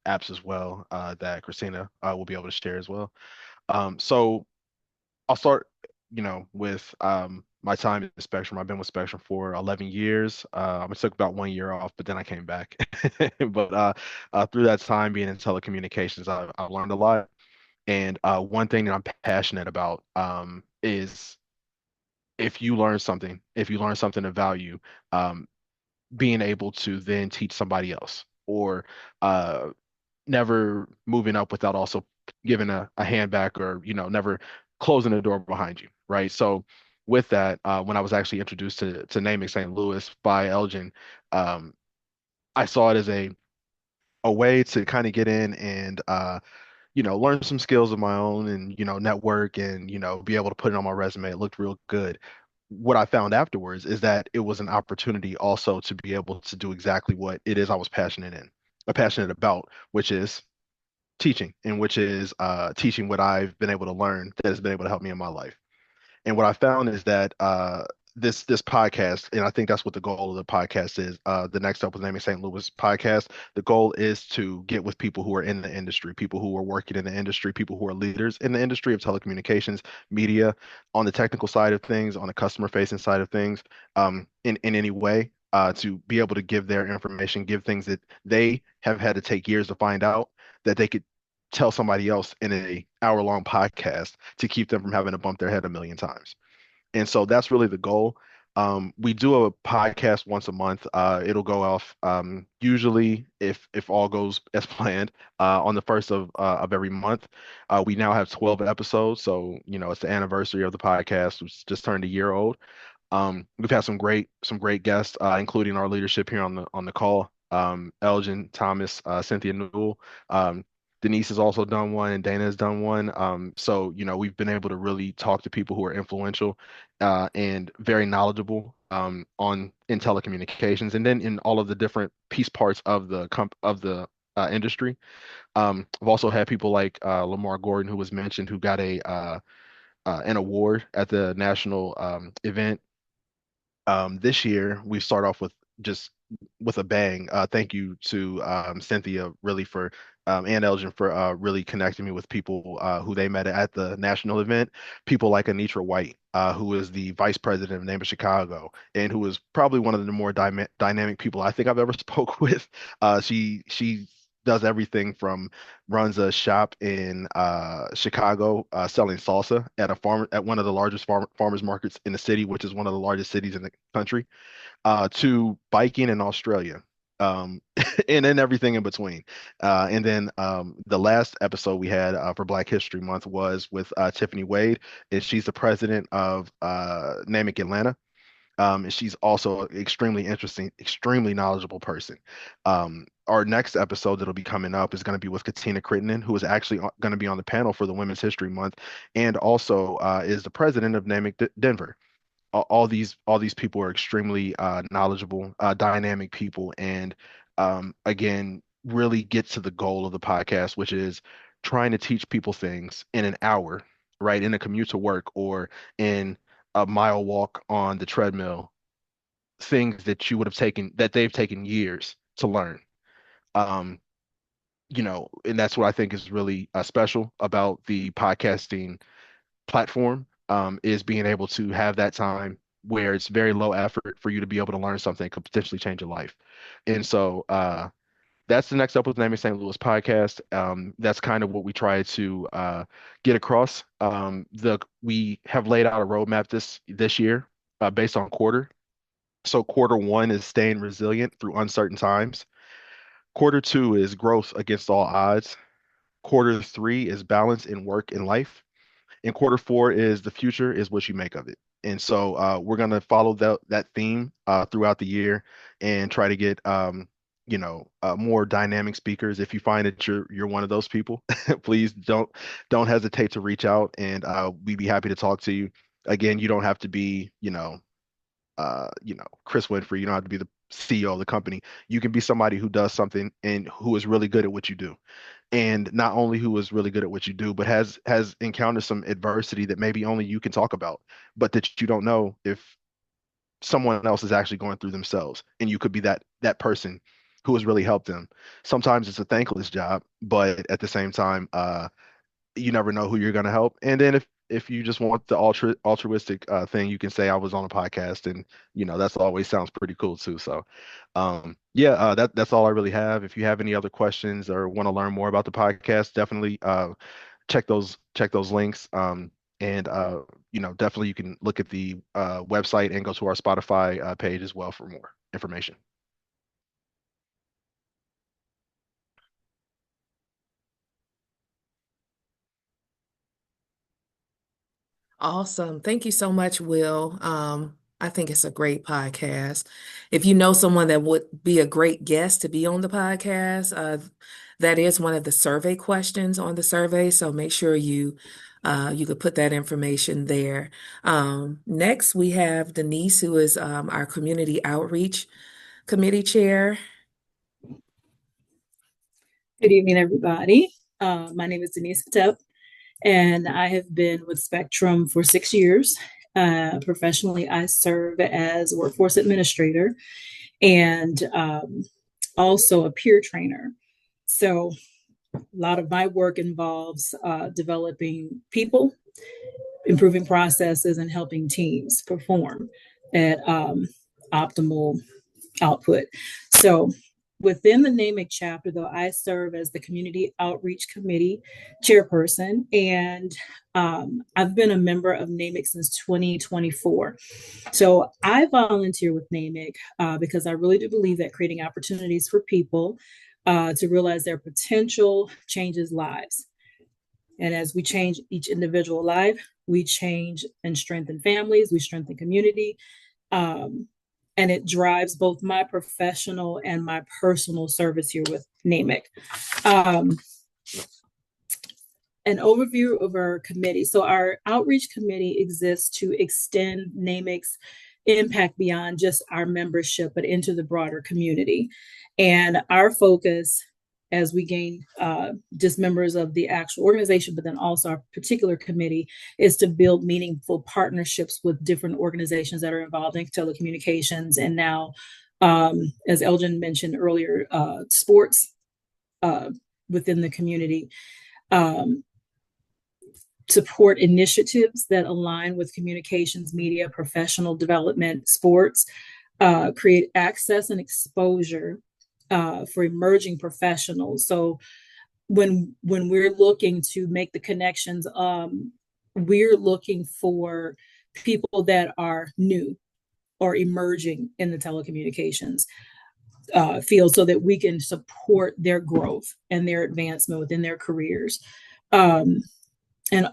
S7: apps as well that Christina will be able to share as well. So I'll start, with my time at Spectrum. I've been with Spectrum for 11 years. I took about 1 year off, but then I came back. But through that time being in telecommunications, I've learned a lot. And one thing that I'm passionate about is if you learn something of value, um, being able to then teach somebody else or uh, never moving up without also giving a hand back or, never closing the door behind you. Right. So with that, when I was actually introduced to naming St. Louis by Elgin, um, I saw it as a way to kind of get in and learn some skills of my own and, network and, be able to put it on my resume. It looked real good. What I found afterwards is that it was an opportunity also to be able to do exactly what it is I was passionate about, which is teaching, and which is teaching what I've been able to learn that has been able to help me in my life. And what I found is that this podcast, and I think that's what the goal of the podcast is. The Next Up with Naming St. Louis podcast. The goal is to get with people who are in the industry, people who are working in the industry, people who are leaders in the industry of telecommunications, media, on the technical side of things, on the customer facing side of things, in any way. To be able to give their information, give things that they have had to take years to find out that they could tell somebody else in a hour-long podcast to keep them from having to bump their head a million times. And so that's really the goal. We do a podcast once a month. It'll go off usually, if all goes as planned, on the first of every month. We now have 12 episodes, so it's the anniversary of the podcast, which just turned a year old. We've had some great guests, including our leadership here on the call. Elgin, Thomas, Cynthia Newell. Denise has also done one, and Dana has done one. So we've been able to really talk to people who are influential and very knowledgeable on in telecommunications, and then in all of the different piece parts of the industry. I've also had people like Lamar Gordon, who was mentioned, who got a an award at the national event this year. We start off with just with a bang. Thank you to Cynthia really for and Elgin for really connecting me with people who they met at the national event. People like Anitra White, who is the vice president of NAMIC Chicago, and who is probably one of the more dynamic people I think I've ever spoke with. She does everything from runs a shop in Chicago selling salsa at one of the largest farmers markets in the city, which is one of the largest cities in the country, to biking in Australia, and then everything in between. And then the last episode we had for Black History Month was with Tiffany Wade, and she's the president of NAMIC Atlanta. And she's also an extremely interesting, extremely knowledgeable person. Our next episode that'll be coming up is going to be with Katina Crittenden, who is actually going to be on the panel for the Women's History Month, and also is the president of NAMIC Denver. All these people are extremely knowledgeable, dynamic people, and again, really get to the goal of the podcast, which is trying to teach people things in an hour, right, in a commute to work or in a mile walk on the treadmill, things that they've taken years to learn. Um, and that's what I think is really special about the podcasting platform, is being able to have that time where it's very low effort for you to be able to learn something that could potentially change your life. And so that's the Next Up with Naming St. Louis podcast. That's kind of what we try to get across. We have laid out a roadmap this year based on quarter. So quarter one is staying resilient through uncertain times. Quarter two is growth against all odds. Quarter 3 is balance in work and life. And Quarter 4 is the future is what you make of it. And so we're gonna follow that theme throughout the year and try to get more dynamic speakers. If you find that you're one of those people, please don't hesitate to reach out, and we'd be happy to talk to you. Again, you don't have to be Chris Winfrey. You don't have to be the CEO of the company. You can be somebody who does something and who is really good at what you do, and not only who is really good at what you do, but has encountered some adversity that maybe only you can talk about, but that you don't know if someone else is actually going through themselves, and you could be that person who has really helped them. Sometimes it's a thankless job, but at the same time, you never know who you're going to help. And then if you just want the altruistic thing, you can say I was on a podcast, and that's always sounds pretty cool too. So yeah, that's all I really have. If you have any other questions or want to learn more about the podcast, definitely check those links. And definitely you can look at the website and go to our Spotify page as well for more information.
S1: Awesome. Thank you so much, Will. I think it's a great podcast. If you know someone that would be a great guest to be on the podcast, that is one of the survey questions on the survey. So make sure you could put that information there. Next, we have Denise, who is our community outreach committee chair.
S8: Good evening, everybody. My name is Denise Tep, and I have been with Spectrum for 6 years. Professionally, I serve as workforce administrator and also a peer trainer. So a lot of my work involves developing people, improving processes, and helping teams perform at optimal output. So within the NAMIC chapter, though, I serve as the Community Outreach Committee chairperson, and I've been a member of NAMIC since 2024. So I volunteer with NAMIC because I really do believe that creating opportunities for people to realize their potential changes lives. And as we change each individual life, we change and strengthen families, we strengthen community. And it drives both my professional and my personal service here with NAMIC. An overview of our committee. So our outreach committee exists to extend NAMIC's impact beyond just our membership, but into the broader community. And our focus as we gain just members of the actual organization, but then also our particular committee, is to build meaningful partnerships with different organizations that are involved in telecommunications. And now, as Elgin mentioned earlier, sports within the community, support initiatives that align with communications, media, professional development, sports, create access and exposure for emerging professionals. So when we're looking to make the connections, we're looking for people that are new or emerging in the telecommunications field so that we can support their growth and their advancement within their careers. And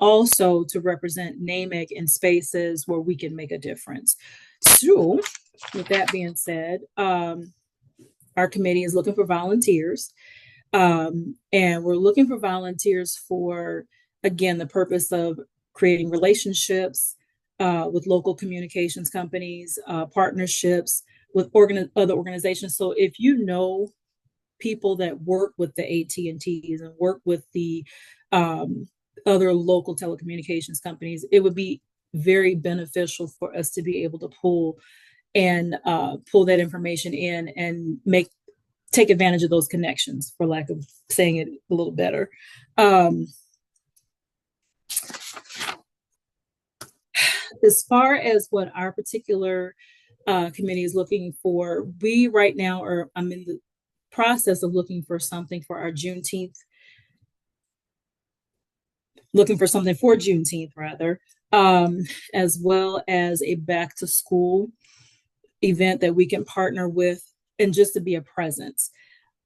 S8: also to represent NAMIC in spaces where we can make a difference. So with that being said, our committee is looking for volunteers. And we're looking for volunteers for, again, the purpose of creating relationships with local communications companies, partnerships with other organizations. So if you know people that work with the AT&Ts and work with the other local telecommunications companies, it would be very beneficial for us to be able to pull that information in and take advantage of those connections, for lack of saying it a little better. As far as what our particular committee is looking for, we right now I'm in the process of looking for something for our Juneteenth, rather, as well as a back to school event that we can partner with, and just to be a presence.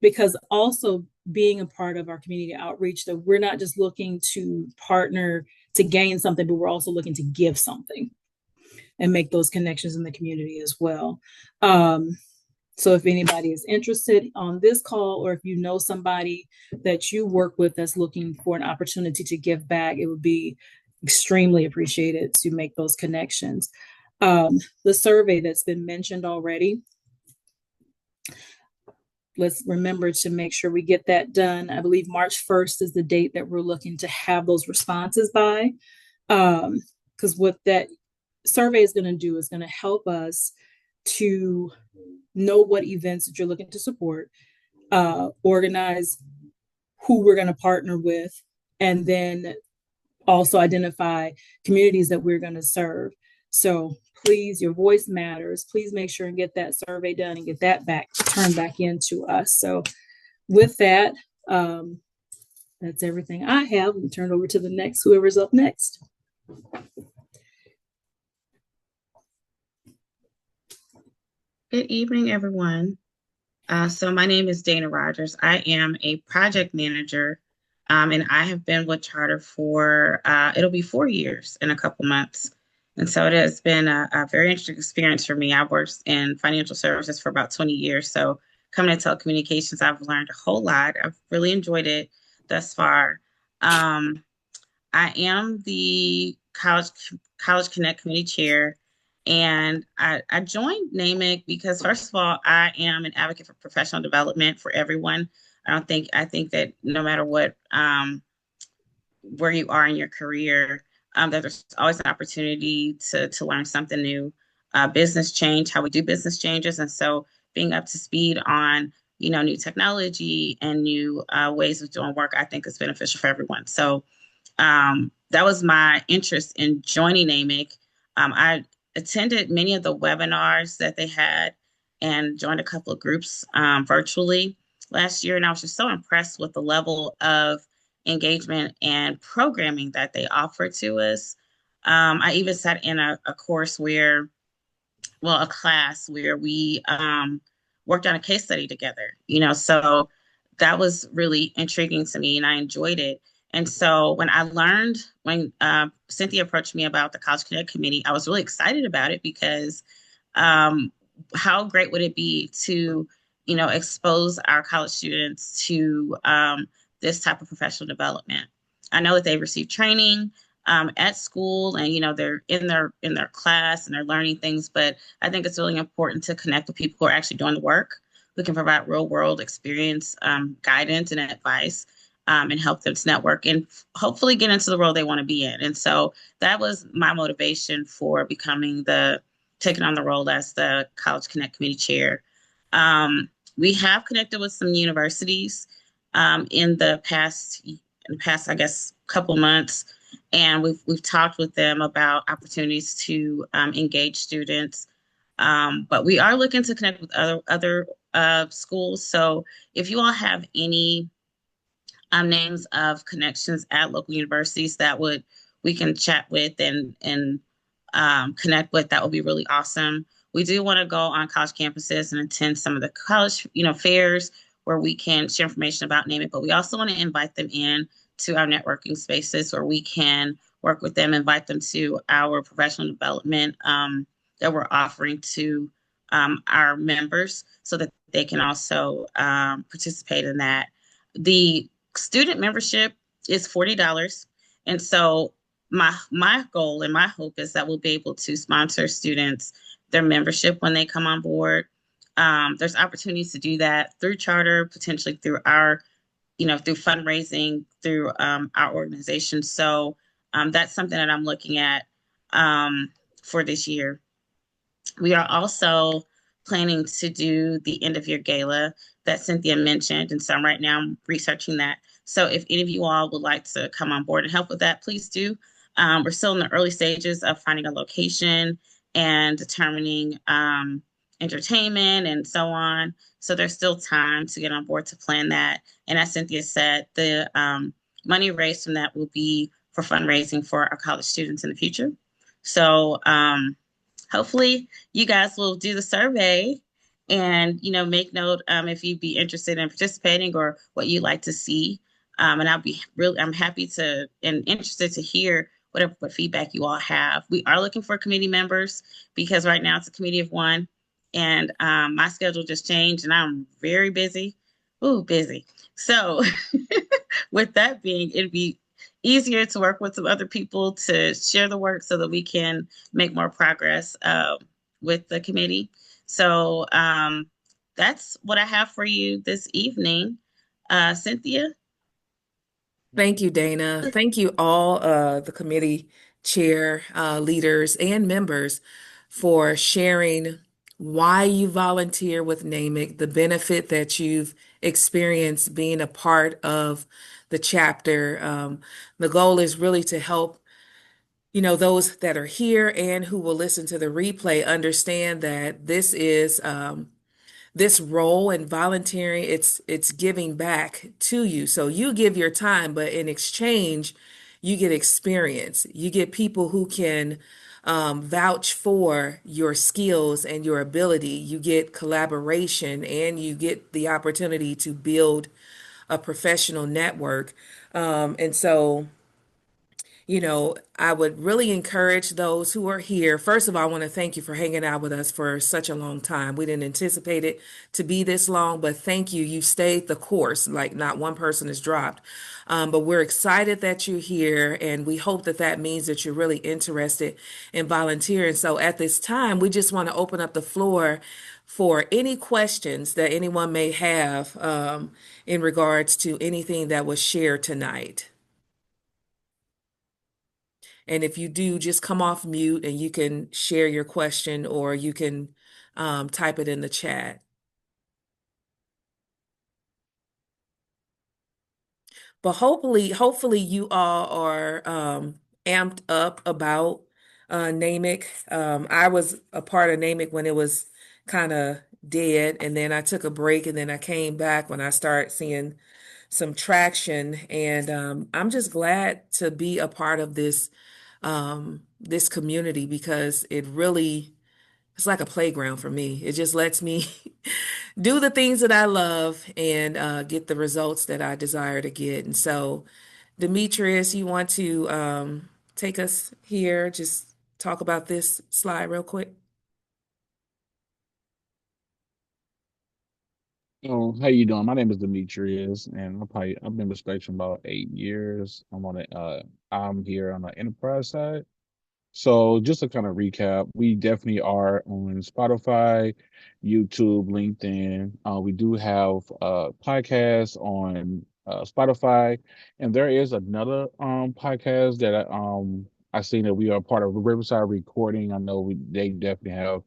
S8: Because also being a part of our community outreach, that we're not just looking to partner to gain something, but we're also looking to give something and make those connections in the community as well. So if anybody is interested on this call, or if you know somebody that you work with that's looking for an opportunity to give back, it would be extremely appreciated to make those connections. The survey that's been mentioned already, let's remember to make sure we get that done. I believe March 1st is the date that we're looking to have those responses by. Because what that survey is going to do is going to help us to know what events that you're looking to support, organize who we're going to partner with, and then also identify communities that we're going to serve. So please, your voice matters. Please make sure and get that survey done and get that back, turned back into us. So with that, that's everything I have. We turn it over to the next, whoever's up next.
S3: Good evening, everyone. So my name is Dana Rogers. I am a project manager, and I have been with Charter for, it'll be 4 years in a couple months. And so it has been a very interesting experience for me. I've worked in financial services for about 20 years. So coming to telecommunications, I've learned a whole lot. I've really enjoyed it thus far. I am the College Connect Committee Chair, and I joined NAMIC because, first of all, I am an advocate for professional development for everyone. I think that no matter what, where you are in your career, that there's always an opportunity to learn something new. Business change, how we do business changes, and so being up to speed on new technology and new ways of doing work, I think is beneficial for everyone. So that was my interest in joining NAMIC. I attended many of the webinars that they had and joined a couple of groups virtually last year. And I was just so impressed with the level of engagement and programming that they offered to us. I even sat in a course where, well, a class where we worked on a case study together, so that was really intriguing to me and I enjoyed it. And so when Cynthia approached me about the College Connect Committee, I was really excited about it because how great would it be to, expose our college students to this type of professional development? I know that they've received training at school, and they're in their class and they're learning things, but I think it's really important to connect with people who are actually doing the work, who can provide real world experience, guidance, and advice. And help them to network and hopefully get into the role they want to be in. And so that was my motivation for taking on the role as the College Connect Committee Chair. We have connected with some universities in the past, I guess, couple months, and we've talked with them about opportunities to engage students. But we are looking to connect with other schools. So if you all have any names of connections at local universities that we can chat with and connect with, that would be really awesome. We do want to go on college campuses and attend some of the college fairs where we can share information about NAMIC, but we also want to invite them in to our networking spaces where we can work with them, invite them to our professional development that we're offering to our members so that they can also participate in that. The student membership is $40. And so my goal and my hope is that we'll be able to sponsor students their membership when they come on board. There's opportunities to do that through charter, potentially through our, through fundraising, through our organization. So that's something that I'm looking at for this year. We are also planning to do the end of year gala that Cynthia mentioned. And so right now I'm researching that. So if any of you all would like to come on board and help with that, please do. We're still in the early stages of finding a location and determining entertainment and so on. So there's still time to get on board to plan that. And as Cynthia said, the money raised from that will be for fundraising for our college students in the future. So hopefully you guys will do the survey and make note if you'd be interested in participating or what you'd like to see. And I'm happy to and interested to hear what feedback you all have. We are looking for committee members because right now it's a committee of one, and my schedule just changed, and I'm very busy. Ooh, busy. So, with that being, it'd be easier to work with some other people to share the work so that we can make more progress with the committee. So that's what I have for you this evening. Cynthia?
S1: Thank you, Dana. Thank you all, the committee chair, leaders, and members for sharing why you volunteer with NAMIC, the benefit that you've experienced being a part of the chapter. The goal is really to help, those that are here and who will listen to the replay understand that this role and volunteering, it's giving back to you. So you give your time, but in exchange you get experience, you get people who can vouch for your skills and your ability, you get collaboration, and you get the opportunity to build a professional network. And so I would really encourage those who are here. First of all, I want to thank you for hanging out with us for such a long time. We didn't anticipate it to be this long, but thank you. You stayed the course, like not one person has dropped. But we're excited that you're here, and we hope that that means that you're really interested in volunteering. So at this time, we just want to open up the floor for any questions that anyone may have in regards to anything that was shared tonight. And if you do, just come off mute and you can share your question, or you can type it in the chat. But hopefully you all are amped up about NAMIC. I was a part of NAMIC when it was kind of dead, and then I took a break, and then I came back when I started seeing some traction. And I'm just glad to be a part of this community, because it's like a playground for me. It just lets me do the things that I love and get the results that I desire to get. And so, Demetrius, you want to take us here? Just talk about this slide real quick.
S9: Oh, how you doing? My name is Demetrius, and I've been with Spectrum about 8 years. I'm here on the enterprise side. So just to kind of recap, we definitely are on Spotify, YouTube, LinkedIn. We do have podcasts on Spotify, and there is another podcast that I seen that we are part of Riverside Recording. I know they definitely have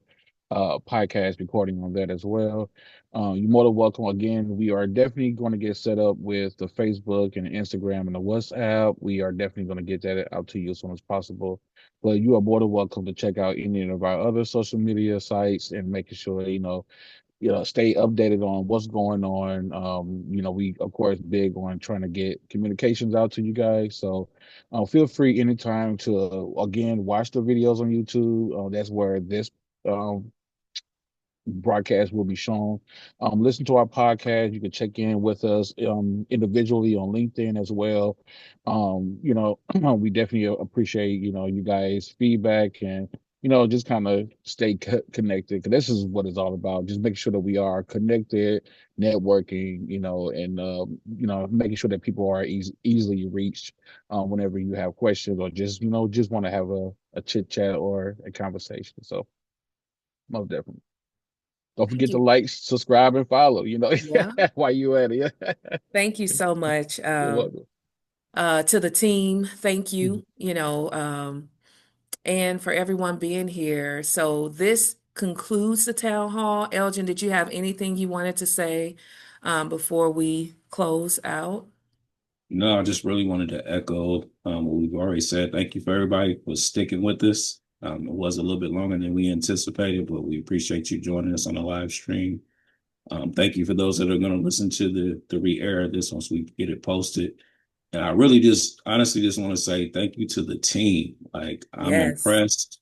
S9: podcast recording on that as well. You're more than welcome. Again, we are definitely going to get set up with the Facebook and the Instagram and the WhatsApp. We are definitely going to get that out to you as soon as possible. But you are more than welcome to check out any of our other social media sites and making sure stay updated on what's going on. We of course big on trying to get communications out to you guys. So feel free anytime to again watch the videos on YouTube. That's where this um, broadcast will be shown. Listen to our podcast. You can check in with us individually on LinkedIn as well. We definitely appreciate you guys' feedback, and just kind of stay connected, because this is what it's all about. Just making sure that we are connected, networking, and making sure that people are easily reached whenever you have questions, or just want to have a chit chat or a conversation. So most definitely. Don't
S1: Thank
S9: forget to
S1: you.
S9: like, subscribe, and follow,
S1: Yeah.
S9: while you at it.
S1: Thank you so much.
S9: You're welcome.
S1: To the team, thank
S9: Mhm.
S1: you, and for everyone being here. So this concludes the town hall. Elgin, did you have anything you wanted to say before we close out?
S2: No, I just really wanted to echo what we've already said. Thank you for everybody for sticking with us. It was a little bit longer than we anticipated, but we appreciate you joining us on the live stream. Thank you for those that are going to listen to the re-air of this once we get it posted. And I really just honestly just want to say thank you to the team. Like, I'm
S1: Yes.
S2: impressed.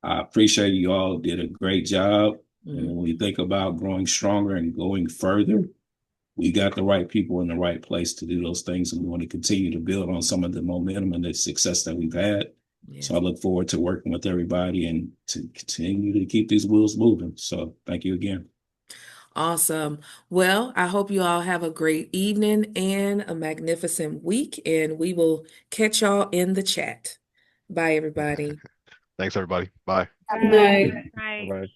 S2: I appreciate you all did a great job. And when we think about growing stronger and going further, we got the right people in the right place to do those things. And we want to continue to build on some of the momentum and the success that we've had.
S1: Yeah.
S2: So I look forward to working with everybody and to continue to keep these wheels moving. So thank you again.
S1: Awesome. Well, I hope you all have a great evening and a magnificent week, and we will catch y'all in the chat. Bye, everybody.
S7: Thanks, everybody. Bye.
S8: Good night.
S6: Night.
S9: Bye-bye.